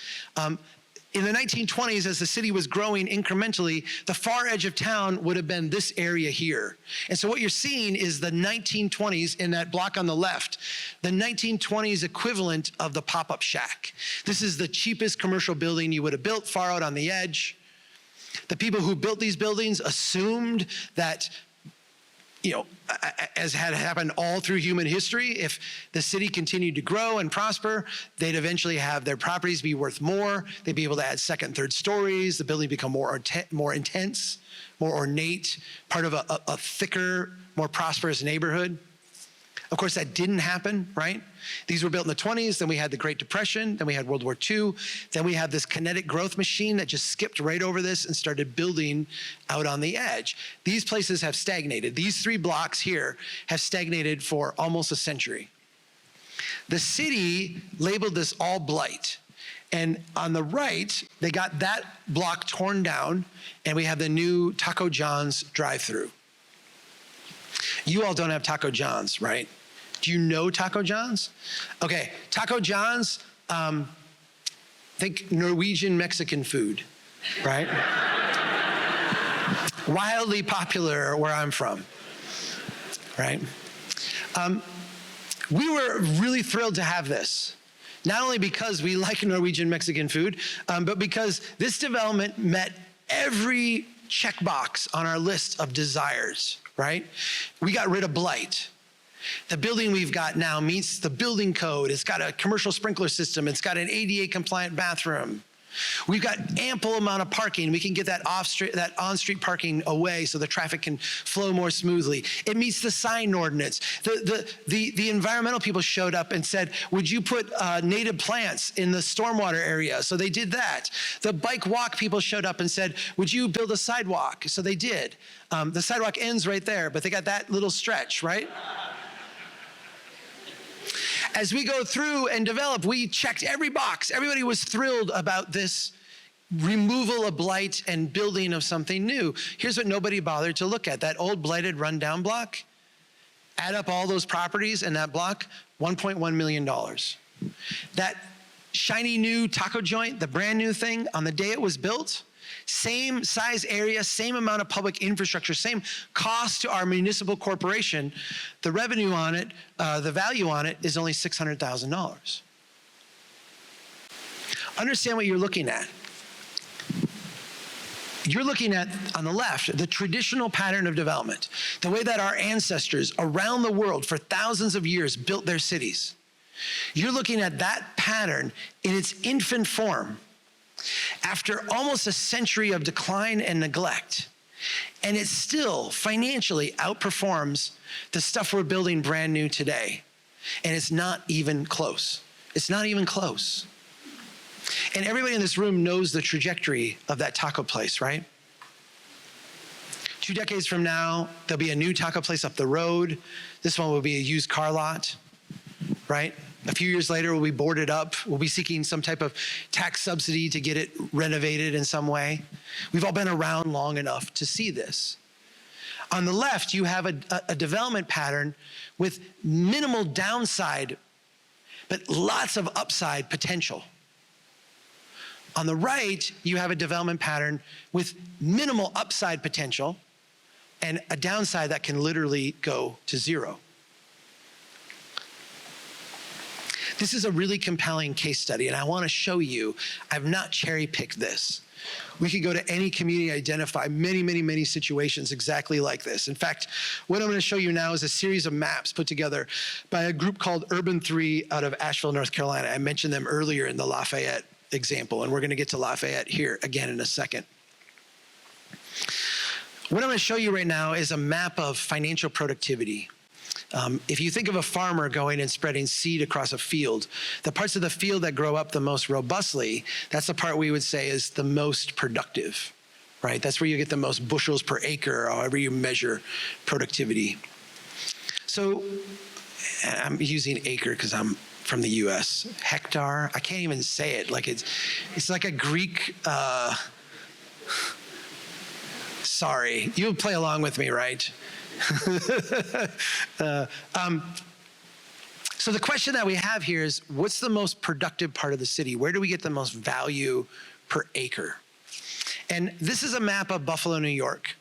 In the 1920s, as the city was growing incrementally, the far edge of town would have been this area here. And so what you're seeing is the 1920s in that block on the left, the 1920s equivalent of the pop-up shack. This is the cheapest commercial building you would have built far out on the edge. The people who built these buildings assumed that, as had happened all through human history, if the city continued to grow and prosper, they'd eventually have their properties be worth more. They'd be able to add 2nd and 3rd stories. The building become more intense, more ornate, part of a thicker, more prosperous neighborhood. Of course, that didn't happen, right? These were built in the 20s, then we had the Great Depression, then we had World War II, then we have this kinetic growth machine that just skipped right over this and started building out on the edge. These places have stagnated. These 3 blocks here have stagnated for almost a century. The city labeled this all blight. And on the right, they got that block torn down, and we have the new Taco John's drive-thru. You all don't have Taco John's, right? Do you know Taco John's? Okay, Taco John's, think Norwegian Mexican food, right? Wildly popular where I'm from, right? We were really thrilled to have this, not only because we like Norwegian Mexican food, but because this development met every checkbox on our list of desires, right? We got rid of blight. The building we've got now meets the building code. It's got a commercial sprinkler system. It's got an ADA compliant bathroom. We've got ample amount of parking. We can get that on-street parking away so the traffic can flow more smoothly. It meets the sign ordinance. The environmental people showed up and said, would you put native plants in the stormwater area? So they did that. The bike walk people showed up and said, would you build a sidewalk? So they did. The sidewalk ends right there, but they got that little stretch, right? As we go through and develop, we checked every box. Everybody was thrilled about this removal of blight and building of something new. Here's what nobody bothered to look at. That old blighted rundown block, add up all those properties in that block, $1.1 million. That shiny new taco joint, the brand new thing, on the day it was built, same size area, same amount of public infrastructure, same cost to our municipal corporation. The revenue on it, the value on it is only $600,000. Understand what you're looking at. You're looking at, on the left, the traditional pattern of development, the way that our ancestors around the world for thousands of years built their cities. You're looking at that pattern in its infant form after almost a century of decline and neglect, and it still financially outperforms the stuff we're building brand new today. And it's not even close. It's not even close. And everybody in this room knows the trajectory of that taco place, right? 2 decades from now, there'll be a new taco place up the road. This one will be a used car lot, right? A few years later, we'll be boarded up. We'll be seeking some type of tax subsidy to get it renovated in some way. We've all been around long enough to see this. On the left, you have a development pattern with minimal downside, but lots of upside potential. On the right, you have a development pattern with minimal upside potential and a downside that can literally go to zero. This is a really compelling case study, and I want to show you, I've not cherry-picked this. We could go to any community, identify many, many, many situations exactly like this. In fact, what I'm going to show you now is a series of maps put together by a group called Urban 3 out of Asheville, North Carolina. I mentioned them earlier in the Lafayette example, and we're going to get to Lafayette here again in a second. What I'm going to show you right now is a map of financial productivity. If you think of a farmer going and spreading seed across a field, the parts of the field that grow up the most robustly, that's the part we would say is the most productive, right? That's where you get the most bushels per acre, or however you measure productivity. So I'm using acre because I'm from the US. Hectare, I can't even say it. Like it's like a Greek, sorry, you'll play along with me, right? So the question that we have here is, what's the most productive part of the city? Where do we get the most value per acre? And this is a map of Buffalo, New York.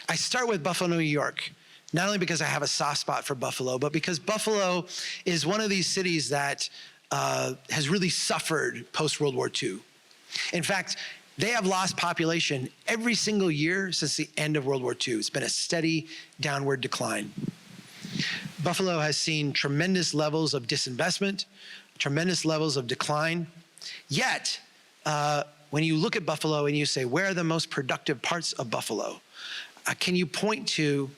I start with Buffalo, New York, not only because I have a soft spot for Buffalo, but because Buffalo is one of these cities that has really suffered post-World War II. In fact, they have lost population every single year since the end of World War II. It's been a steady downward decline. Buffalo has seen tremendous levels of disinvestment, tremendous levels of decline. Yet, when you look at Buffalo and you say, where are the most productive parts of Buffalo? Can you point to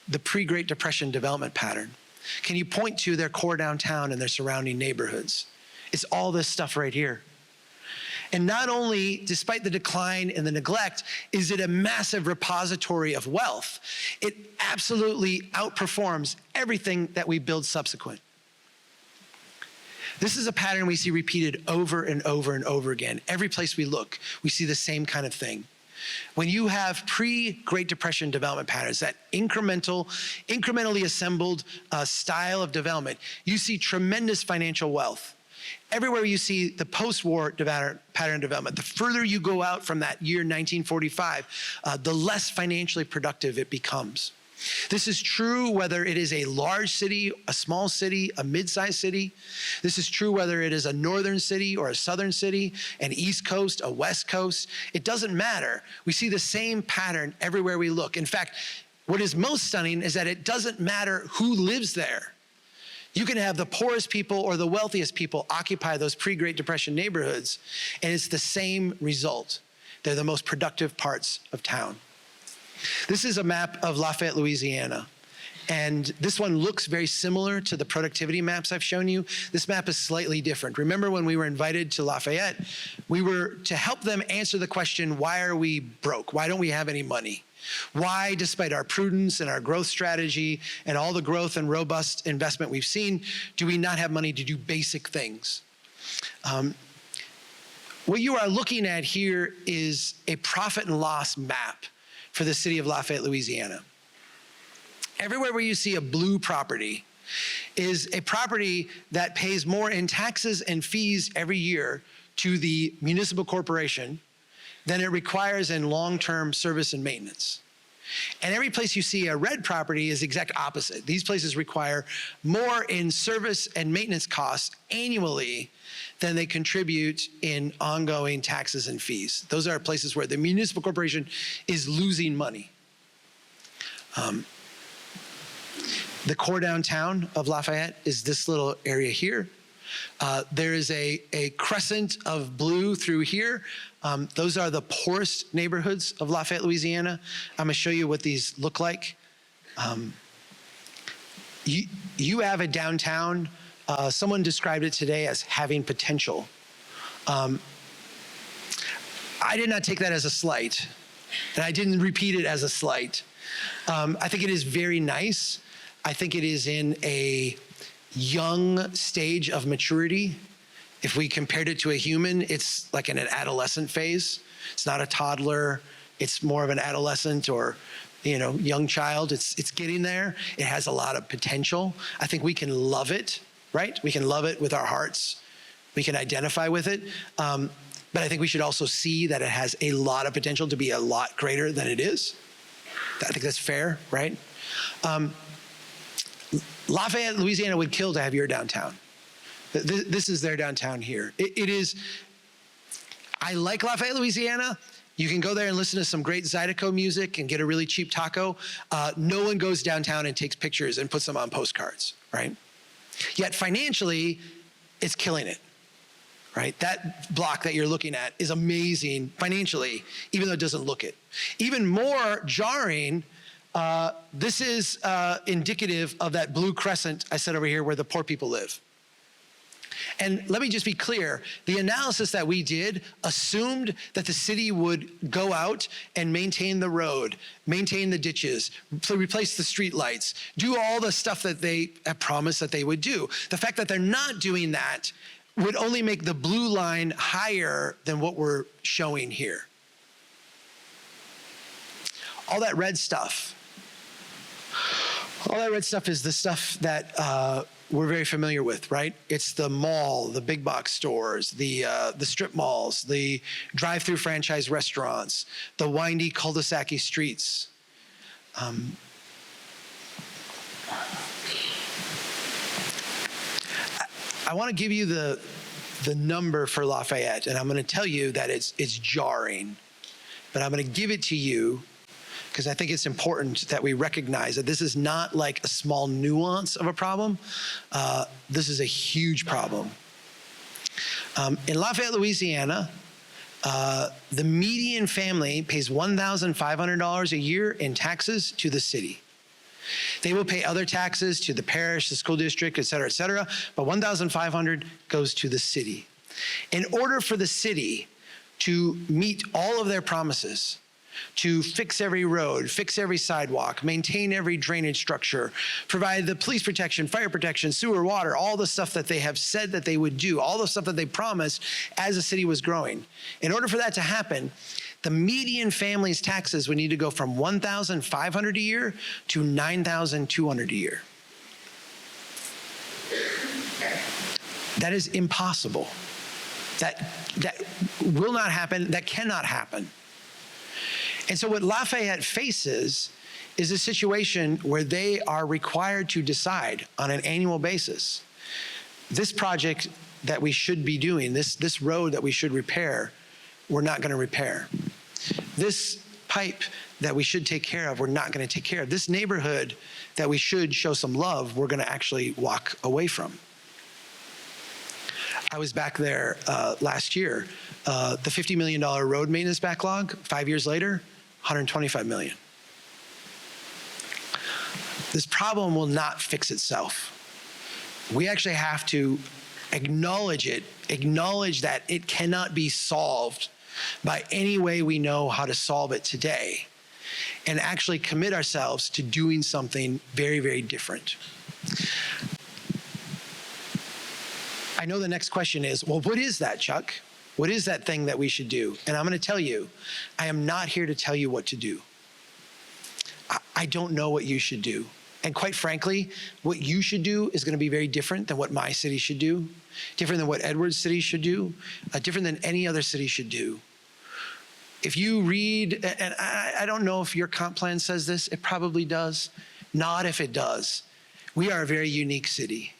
the pre-Great Depression development pattern? Can you point to their core downtown and their surrounding neighborhoods? It's all this stuff right here. And not only, despite the decline and the neglect, is it a massive repository of wealth, it absolutely outperforms everything that we build subsequent. This is a pattern we see repeated over and over and over again. Every place we look, we see the same kind of thing. When you have pre-Great Depression development patterns, that incrementally assembled style of development, you see tremendous financial wealth. Everywhere you see the post-war pattern development, the further you go out from that year 1945, the less financially productive it becomes. This is true whether it is a large city, a small city, a mid-sized city. This is true whether it is a northern city or a southern city, an east coast, a west coast. It doesn't matter. We see the same pattern everywhere we look. In fact, what is most stunning is that it doesn't matter who lives there. You can have the poorest people or the wealthiest people occupy those pre-Great Depression neighborhoods, and it's the same result. They're the most productive parts of town. This is a map of Lafayette, Louisiana. And this one looks very similar to the productivity maps I've shown you. This map is slightly different. Remember when we were invited to Lafayette, we were to help them answer the question, why are we broke? Why don't we have any money? Why, despite our prudence and our growth strategy and all the growth and robust investment we've seen, do we not have money to do basic things? What you are looking at here is a profit and loss map for the city of Lafayette, Louisiana. Everywhere where you see a blue property is a property that pays more in taxes and fees every year to the municipal corporation than it requires in long-term service and maintenance. And every place you see a red property is the exact opposite. These places require more in service and maintenance costs annually than they contribute in ongoing taxes and fees. Those are places where the municipal corporation is losing money. The core downtown of Lafayette is this little area here. There is a crescent of blue through here. Those are the poorest neighborhoods of Lafayette, Louisiana. I'm gonna show you what these look like. You have a downtown Someone described it today as having potential. I did not take that as a slight, and I didn't repeat it as a slight. I think it is very nice. I think it is in a young stage of maturity. If we compared it to a human, it's like in an adolescent phase. It's not a toddler. It's more of an adolescent or, young child. It's getting there. It has a lot of potential. I think we can love it, right? We can love it with our hearts. We can identify with it. But I think we should also see that it has a lot of potential to be a lot greater than it is. I think that's fair, right? Lafayette, Louisiana would kill to have your downtown. This is their downtown here. It is, I like Lafayette, Louisiana. You can go there and listen to some great Zydeco music and get a really cheap taco. No one goes downtown and takes pictures and puts them on postcards, right? Yet financially, it's killing it, right? That block that you're looking at is amazing financially, even though it doesn't look it. Even more jarring, this is indicative of that blue crescent I said over here where the poor people live. And let me just be clear, the analysis that we did assumed that the city would go out and maintain the road, maintain the ditches, replace the street lights, do all the stuff that they have promised that they would do. The fact that they're not doing that would only make the blue line higher than what we're showing here. All that red stuff is the stuff that we're very familiar with, right? It's the mall, the big box stores, the strip malls, the drive-through franchise restaurants, the windy cul-de-sac streets. I want to give you the number for Lafayette, and I'm going to tell you that it's jarring, but I'm going to give it to you because I think it's important that we recognize that this is not like a small nuance of a problem. This is a huge problem. In Lafayette, Louisiana, the median family pays $1,500 a year in taxes to the city. They will pay other taxes to the parish, the school district, et cetera, but $1,500 goes to the city. In order for the city to meet all of their promises, to fix every road, fix every sidewalk, maintain every drainage structure, provide the police protection, fire protection, sewer, water, all the stuff that they have said that they would do, all the stuff that they promised as the city was growing. In order for that to happen, the median family's taxes would need to go from $1,500 a year to $9,200 a year. That is impossible. That will not happen. That cannot happen. And so what Lafayette faces is a situation where they are required to decide on an annual basis, this project that we should be doing, this road that we should repair, we're not going to repair. This pipe that we should take care of, we're not going to take care of. This neighborhood that we should show some love, we're going to actually walk away from. I was back there last year. The $50 million road maintenance backlog, 5 years later, $125 million. This problem will not fix itself. We actually have to acknowledge it, acknowledge that it cannot be solved by any way we know how to solve it today, and actually commit ourselves to doing something very, very different. I know the next question is, well, what is that, Chuck? What is that thing that we should do? And I'm going to tell you, I am not here to tell you what to do. I don't know what you should do. And quite frankly, what you should do is going to be very different than what my city should do, different than what Edwards City should do, different than any other city should do. If you read, and I don't know if your comp plan says this, it probably does. Not if it does. We are a very unique city.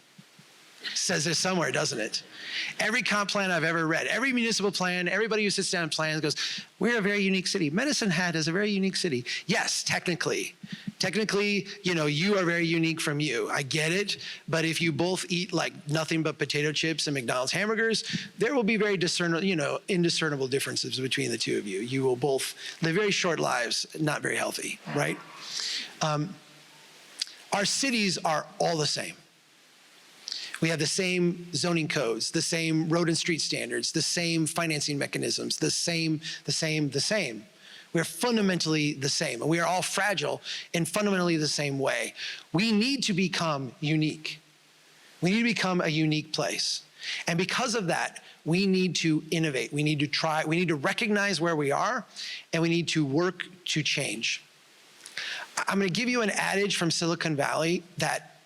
It says this somewhere, doesn't it? Every comp plan I've ever read, every municipal plan, everybody who sits down and plans goes, we're a very unique city. Medicine Hat is a very unique city. Yes, technically, you are very unique from you. I get it. But if you both eat like nothing but potato chips and McDonald's hamburgers, there will be very indiscernible differences between the two of you. You will both live very short lives, not very healthy, right? Our cities are all the same. We have the same zoning codes, the same road and street standards, the same financing mechanisms, the same. We're fundamentally the same, and we are all fragile in fundamentally the same way. We need to become unique. We need to become a unique place. And because of that, we need to innovate. We need to try, we need to recognize where we are, and we need to work to change. I'm gonna give you an adage from Silicon Valley that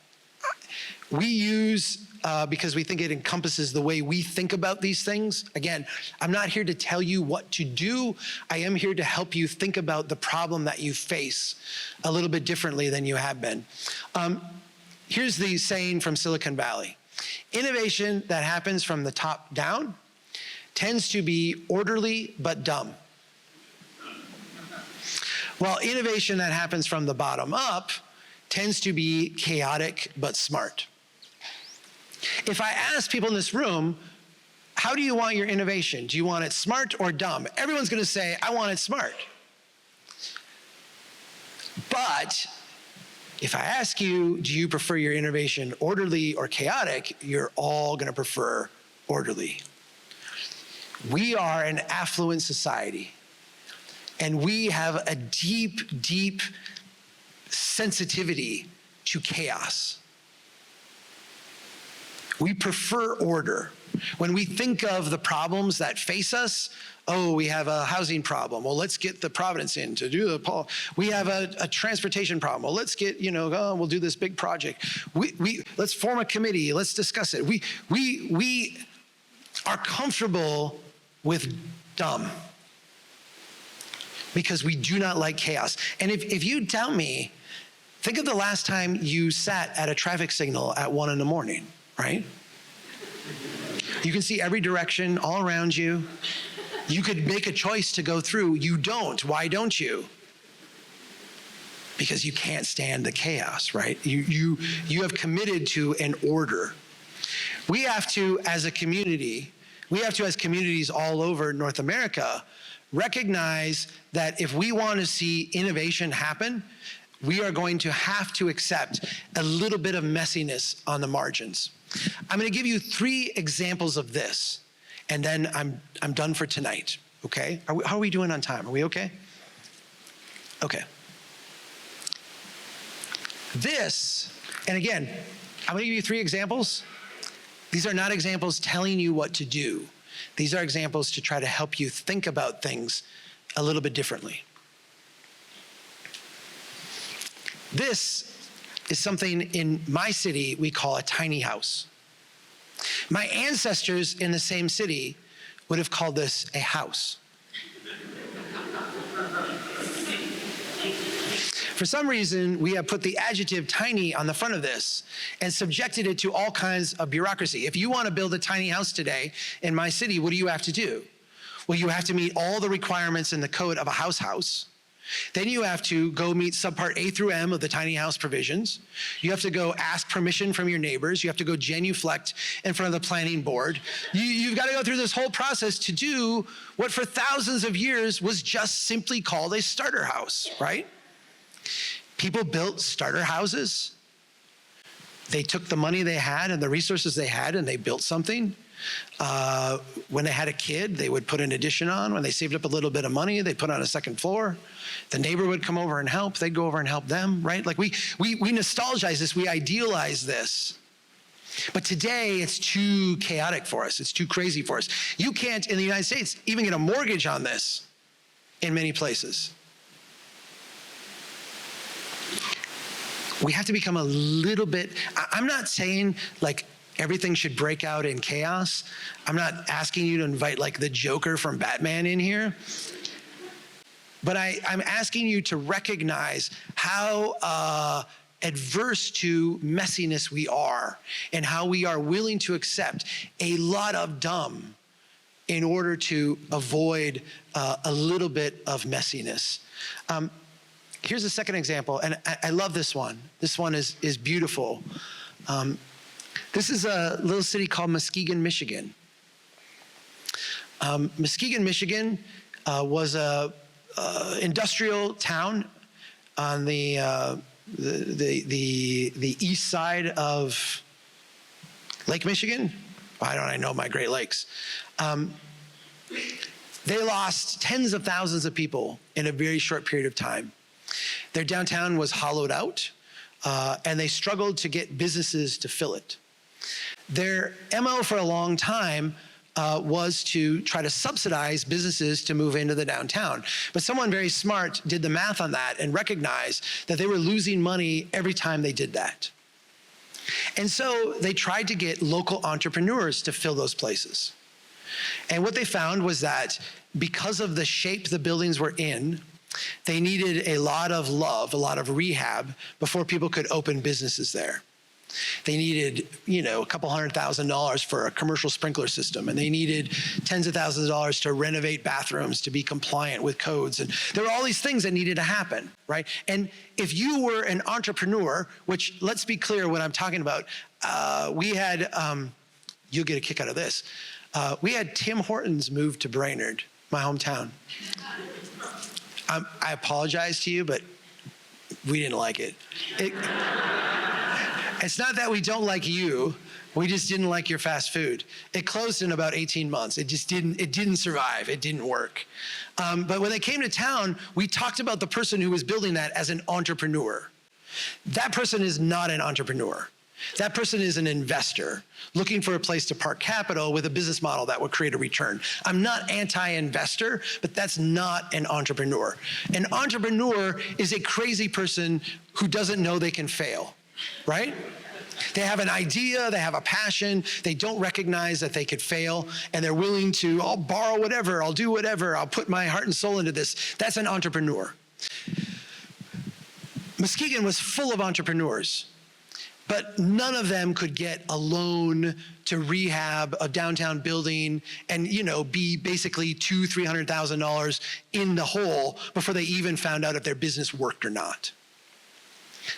we use because we think it encompasses the way we think about these things. Again, I'm not here to tell you what to do. I am here to help you think about the problem that you face a little bit differently than you have been. Here's the saying from Silicon Valley. Innovation that happens from the top down tends to be orderly but dumb. While innovation that happens from the bottom up tends to be chaotic but smart. If I ask people in this room, how do you want your innovation? Do you want it smart or dumb? Everyone's gonna say, I want it smart. But if I ask you, do you prefer your innovation orderly or chaotic? You're all gonna prefer orderly. We are an affluent society, and we have a deep, deep sensitivity to chaos. We prefer order. When we think of the problems that face us, oh, we have a housing problem. Well, let's get the Providence in to do the poll. We have a transportation problem. Well, let's get, we'll do this big project. Let's form a committee. Let's discuss it. We are comfortable with dumb because we do not like chaos. And if you tell me, think of the last time you sat at a traffic signal at 1 a.m, right? You can see every direction all around you. You could make a choice to go through. You don't. Why don't you? Because you can't stand the chaos, right? You have committed to an order. We have to, as a community, as communities all over North America, recognize that if we want to see innovation happen, we are going to have to accept a little bit of messiness on the margins. I'm going to give you 3 examples of this, and then I'm done for tonight, okay? How are we doing on time? Are we okay? Okay. This, and again, I'm going to give you 3 examples. These are not examples telling you what to do. These are examples to try to help you think about things a little bit differently. This is something in my city we call a tiny house. My ancestors in the same city would have called this a house. For some reason, we have put the adjective tiny on the front of this and subjected it to all kinds of bureaucracy. If you want to build a tiny house today in my city, what do you have to do? Well, you have to meet all the requirements in the code of a house. Then you have to go meet subpart A through M of the tiny house provisions. You have to go ask permission from your neighbors. You have to go genuflect in front of the planning board. You've got to go through this whole process to do what for thousands of years was just simply called a starter house, right? People built starter houses. They took the money they had and the resources they had and they built something. When they had a kid, they would put an addition on. When they saved up a little bit of money, they'd put on a second floor. The neighbor would come over and help. They'd go over and help them, right? Like we nostalgize this, we idealize this. But today, it's too chaotic for us. It's too crazy for us. You can't, in the United States, even get a mortgage on this in many places. We have to become a little bit, I'm not saying like everything should break out in chaos. I'm not asking you to invite like the Joker from Batman in here. But I'm asking you to recognize how adverse to messiness we are and how we are willing to accept a lot of dumb in order to avoid a little bit of messiness. Here's a second example, and I love this one. This one is beautiful. This is a little city called Muskegon, Michigan. Muskegon, Michigan was a industrial town on the east side of Lake Michigan? Why don't I know my Great Lakes? They lost tens of thousands of people in a very short period of time. Their downtown was hollowed out, and they struggled to get businesses to fill it. Their MO for a long time was to try to subsidize businesses to move into the downtown. But someone very smart did the math on that and recognized that they were losing money every time they did that. And so they tried to get local entrepreneurs to fill those places. And what they found was that because of the shape the buildings were in, they needed a lot of love, a lot of rehab before people could open businesses there. They needed, a couple $100,000 for a commercial sprinkler system, and they needed tens of thousands of dollars to renovate bathrooms to be compliant with codes. And there were all these things that needed to happen, right? And if you were an entrepreneur, which let's be clear what I'm talking about, we had, you'll get a kick out of this. We had Tim Hortons move to Brainerd, my hometown. I apologize to you, but we didn't like it. It's not that we don't like you. We just didn't like your fast food. It closed in about 18 months. It didn't survive. It didn't work. But when they came to town, we talked about the person who was building that as an entrepreneur. That person is not an entrepreneur. That person is an investor looking for a place to park capital with a business model that would create a return. I'm not anti-investor, but that's not an entrepreneur. An entrepreneur is a crazy person who doesn't know they can fail, right? They have an idea, they have a passion, they don't recognize that they could fail, and they're willing to, I'll borrow whatever, I'll do whatever, I'll put my heart and soul into this. That's an entrepreneur. Muskegon was full of entrepreneurs, but none of them could get a loan to rehab a downtown building and, be basically $200,000-$300,000 in the hole before they even found out if their business worked or not.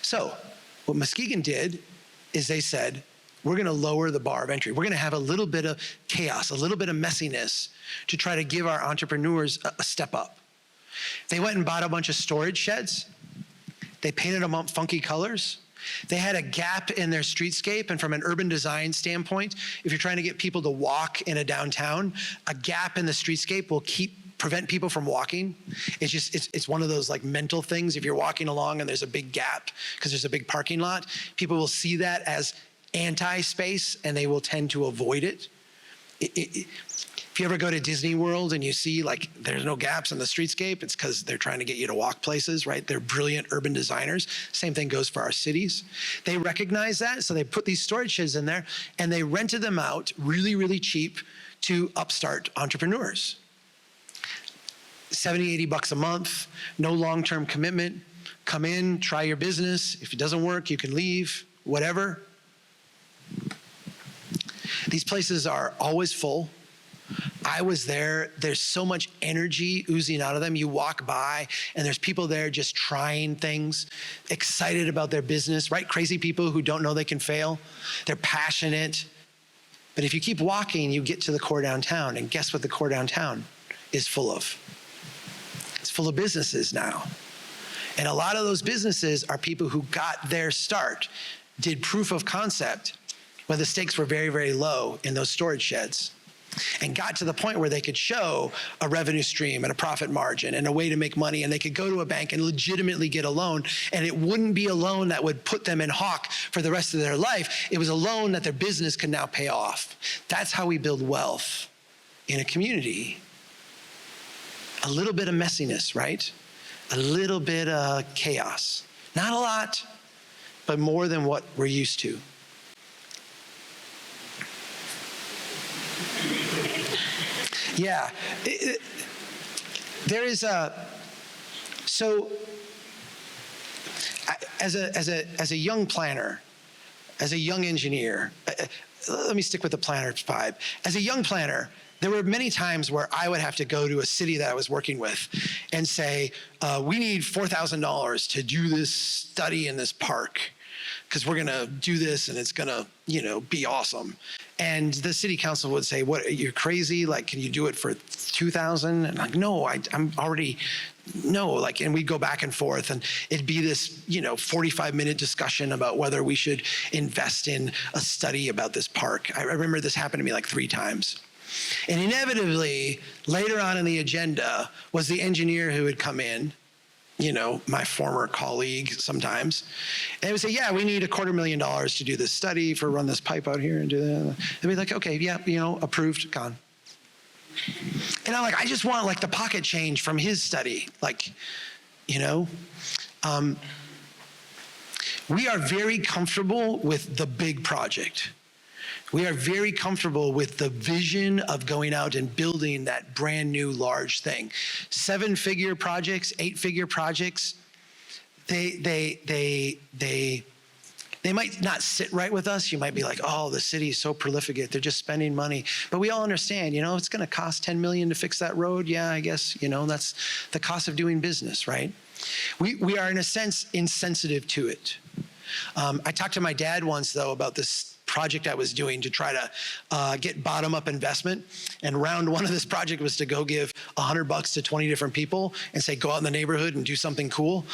So what Muskegon did is they said, we're going to lower the bar of entry. We're going to have a little bit of chaos, a little bit of messiness to try to give our entrepreneurs a step up. They went and bought a bunch of storage sheds. They painted them up funky colors. They had a gap in their streetscape, and from an urban design standpoint, if you're trying to get people to walk in a downtown, a gap in the streetscape will prevent people from walking. It's one of those like mental things. If you're walking along and there's a big gap because there's a big parking lot, people will see that as anti-space and they will tend to avoid it. If you ever go to Disney World and you see like there's no gaps in the streetscape, it's because they're trying to get you to walk places, right? They're brilliant urban designers. Same thing goes for our cities. They recognize that, so they put these storage sheds in there and they rented them out really, really cheap to upstart entrepreneurs. $70, $80 a month, no long-term commitment. Come in, try your business. If it doesn't work, you can leave, whatever. These places are always full. I was there. There's so much energy oozing out of them. You walk by and there's people there just trying things, excited about their business, right? Crazy people who don't know they can fail. They're passionate. But if you keep walking, you get to the core downtown, and guess what the core downtown is full of? It's full of businesses now. And a lot of those businesses are people who got their start, did proof of concept when the stakes were very, very low in those storage sheds, and got to the point where they could show a revenue stream and a profit margin and a way to make money, and they could go to a bank and legitimately get a loan, and it wouldn't be a loan that would put them in hawk for the rest of their life. It was a loan that their business could now pay off. That's how we build wealth in a community. A little bit of messiness, right? A little bit of chaos. Not a lot, but more than what we're used to. Yeah, there is as a young planner, as a young engineer, let me stick with the planner's vibe. As a young planner, there were many times where I would have to go to a city that I was working with and say, we need $4,000 to do this study in this park because we're gonna do this and it's gonna, be awesome. And the city council would say, what, you're crazy? Like, can you do it for $2,000? And I'm like, no, I'm already no, like, and we'd go back and forth, and it'd be this, 45-minute discussion about whether we should invest in a study about this park. I remember this happened to me like 3 times. And inevitably, later on in the agenda was the engineer who would come in, my former colleague sometimes, and they would say, yeah, we need $250,000 to do this study run this pipe out here and do that. They'd be like, okay, yeah, approved, gone. And I'm like, I just want like the pocket change from his study. We are very comfortable with the big project. We are very comfortable with the vision of going out and building that brand new large thing. 7-figure projects, 8-figure projects, they might not sit right with us. You might be like, oh, the city is so prolific. They're just spending money. But we all understand, it's going to cost $10 million to fix that road. Yeah, I guess, that's the cost of doing business, right? We are, in a sense, insensitive to it. I talked to my dad once, though, about this project I was doing to try to get bottom-up investment. And round 1 of this project was to go give $100 to 20 different people and say, go out in the neighborhood and do something cool.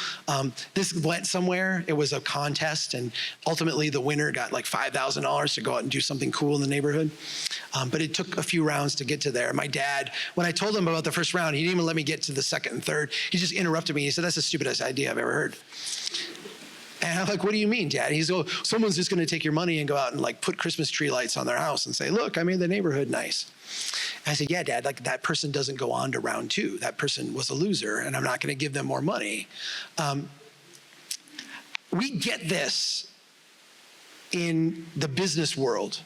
This went somewhere. It was a contest, and ultimately the winner got like $5,000 to go out and do something cool in the neighborhood. But it took a few rounds to get to there. My dad, when I told him about the first round, he didn't even let me get to the second and third. He just interrupted me. He said, that's the stupidest idea I've ever heard. And I'm like, what do you mean, Dad? He's like, someone's just going to take your money and go out and like put Christmas tree lights on their house and say, look, I made the neighborhood nice. And I said, yeah, Dad, like that person doesn't go on to round 2. That person was a loser, and I'm not going to give them more money. We get this in the business world.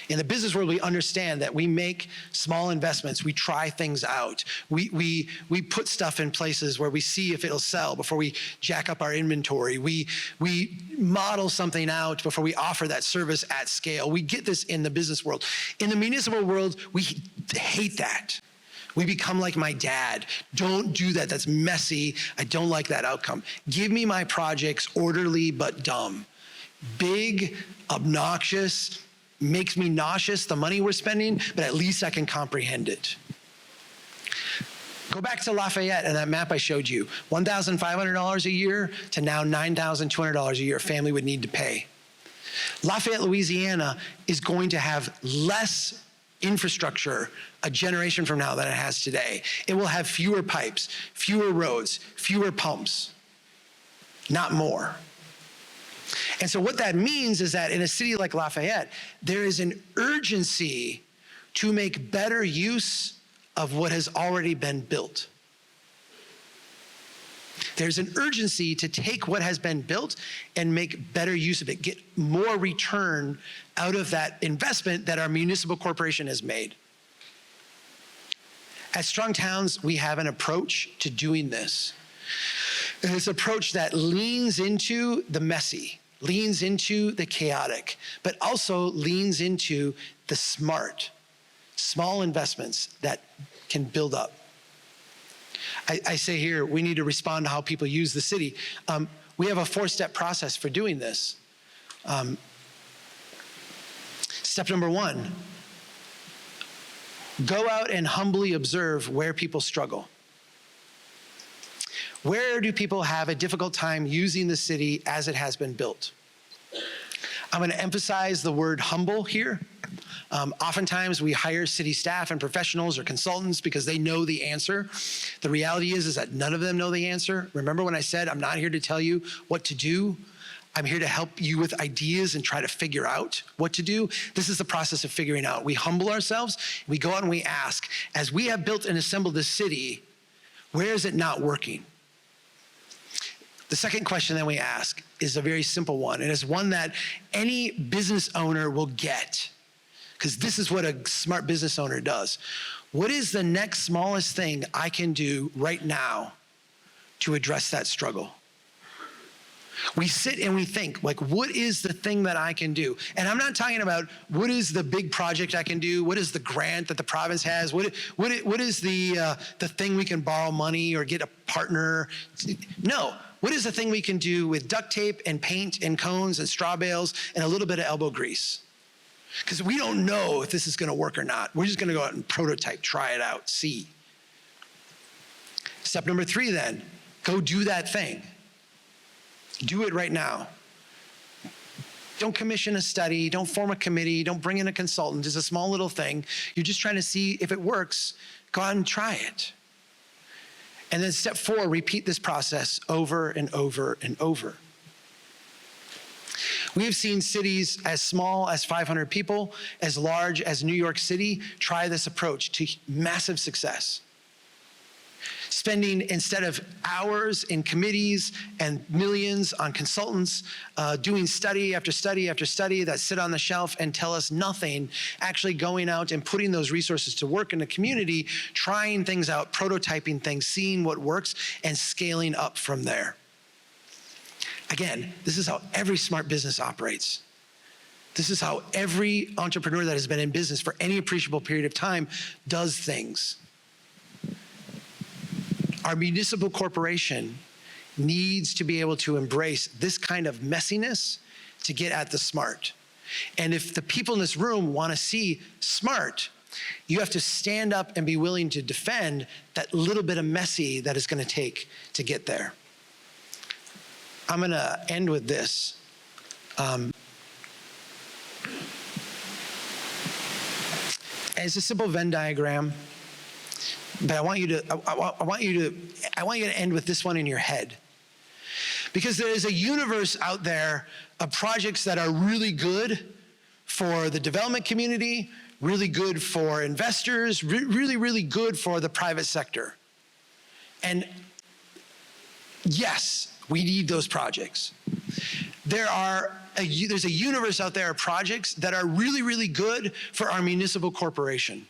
In the business world, we understand that we make small investments. We try things out. We put stuff in places where we see if it'll sell before we jack up our inventory. We model something out before we offer that service at scale. We get this in the business world. In the municipal world, we hate that. We become like my dad. Don't do that. That's messy. I don't like that outcome. Give me my projects orderly but dumb. Big, obnoxious, makes me nauseous, the money we're spending, but at least I can comprehend it. Go back to Lafayette and that map I showed you. $1,500 a year to now $9,200 a year a family would need to pay. Lafayette, Louisiana is going to have less infrastructure a generation from now than it has today. It will have fewer pipes, fewer roads, fewer pumps, not more. And so what that means is that in a city like Lafayette, there is an urgency to make better use of what has already been built. There's an urgency to take what has been built and make better use of it, get more return out of that investment that our municipal corporation has made. At Strong Towns, we have an approach to doing this. And it's an approach that leans into the messy, leans into the chaotic, but also leans into the small investments that can build up. I say here, we need to respond to how people use the city. We have a 4-step process for doing this. Step number 1, go out and humbly observe where people struggle. Where do people have a difficult time using the city as it has been built? I'm going to emphasize the word humble here. Oftentimes we hire city staff and professionals or consultants because they know the answer. The reality is that none of them know the answer. Remember when I said I'm not here to tell you what to do? I'm here to help you with ideas and try to figure out what to do. This is the process of figuring out. We humble ourselves, we go out and we ask, as we have built and assembled this city, where is it not working? The second question that we ask is a very simple one. It is one that any business owner will get, because this is what a smart business owner does. What is the next smallest thing I can do right now to address that struggle? We sit and we think, like, what is the thing that I can do? And I'm not talking about what is the big project I can do? What is the grant that the province has? What is the thing we can borrow money or get a partner? No. What is the thing we can do with duct tape and paint and cones and straw bales and a little bit of elbow grease? Because we don't know if this is going to work or not. We're just going to go out and prototype, try it out, see. Step number 3 then, go do that thing. Do it right now. Don't commission a study, don't form a committee, don't bring in a consultant. It's a small little thing. You're just trying to see if it works. Go out and try it. And then step 4, repeat this process over and over and over. We have seen cities as small as 500 people, as large as New York City, try this approach to massive success. Spending, instead of hours in committees and millions on consultants, doing study after study after study that sit on the shelf and tell us nothing, actually going out and putting those resources to work in the community, trying things out, prototyping things, seeing what works, and scaling up from there. Again, this is how every smart business operates. This is how every entrepreneur that has been in business for any appreciable period of time does things. Our municipal corporation needs to be able to embrace this kind of messiness to get at the smart. And if the people in this room want to see smart, you have to stand up and be willing to defend that little bit of messy that it's going to take to get there. I'm going to end with this. It's a simple Venn diagram. But I want you to end with this one in your head. Because there is a universe out there of projects that are really good for the development community, really good for investors, really, really good for the private sector. And yes, we need those projects. There's a universe out there of projects that are really, really good for our municipal corporation.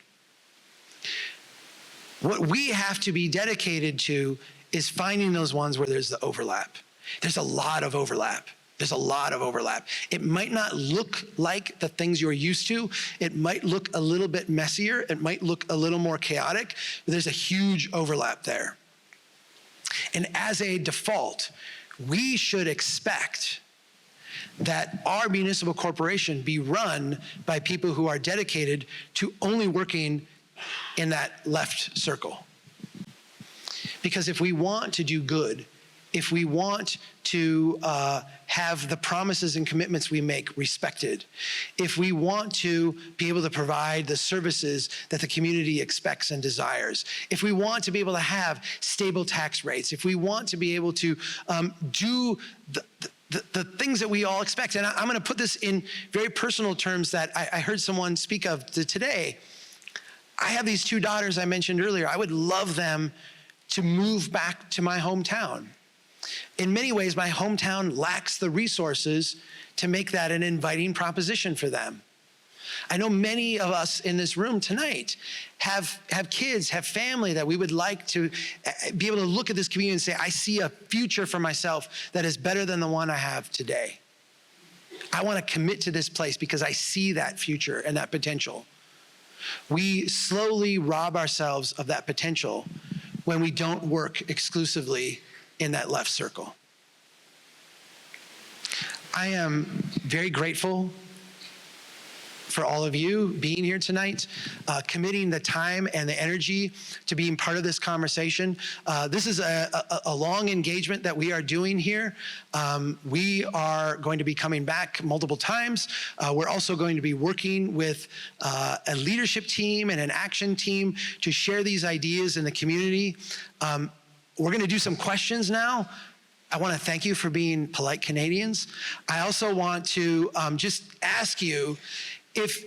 What we have to be dedicated to is finding those ones where there's the overlap. There's a lot of overlap. There's a lot of overlap. It might not look like the things you're used to. It might look a little bit messier. It might look a little more chaotic, but there's a huge overlap there. And as a default, we should expect that our municipal corporation be run by people who are dedicated to only working in that left circle. Because if we want to do good, if we want to have the promises and commitments we make respected, if we want to be able to provide the services that the community expects and desires, if we want to be able to have stable tax rates, if we want to be able to do the things that we all expect, and I'm gonna put this in very personal terms that I heard someone speak of today. I have these 2 daughters I mentioned earlier. I would love them to move back to my hometown. In many ways, my hometown lacks the resources to make that an inviting proposition for them. I know many of us in this room tonight have kids, have family that we would like to be able to look at this community and say, I see a future for myself that is better than the one I have today. I want to commit to this place because I see that future and that potential. We slowly rob ourselves of that potential when we don't work exclusively in that left circle. I am very grateful for all of you being here tonight, committing the time and the energy to being part of this conversation. This is a long engagement that we are doing here. We are going to be coming back multiple times. We're also going to be working with a leadership team and an action team to share these ideas in the community. We're going to do some questions now. I want to thank you for being polite Canadians. I also want to just ask you, if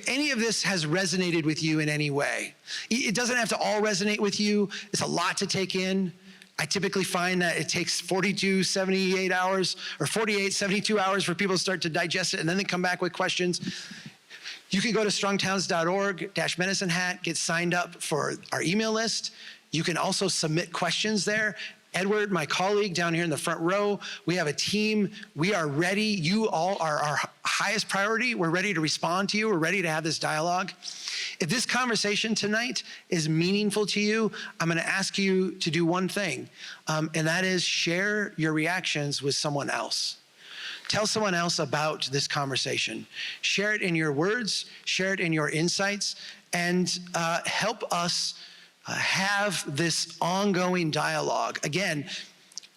any of this has resonated with you in any way, it doesn't have to all resonate with you. It's a lot to take in. I typically find that it takes 42, 78 hours or 48, 72 hours for people to start to digest it and then they come back with questions. You can go to strongtowns.org/medicine hat, get signed up for our email list. You can also submit questions there. Edward, my colleague down here in the front row, we have a team. We are ready. You all are our highest priority. We're ready to respond to you. We're ready to have this dialogue. If this conversation tonight is meaningful to you, I'm going to ask you to do one thing, and that is share your reactions with someone else. Tell someone else about this conversation. Share it in your words, share it in your insights, and help us have this ongoing dialogue. Again,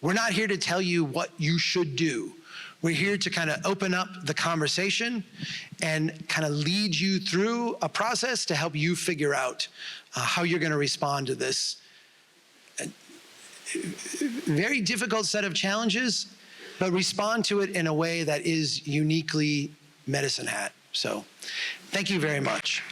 we're not here to tell you what you should do. We're here to kind of open up the conversation and kind of lead you through a process to help you figure out how you're going to respond to this very difficult set of challenges, but respond to it in a way that is uniquely Medicine Hat. So thank you very much.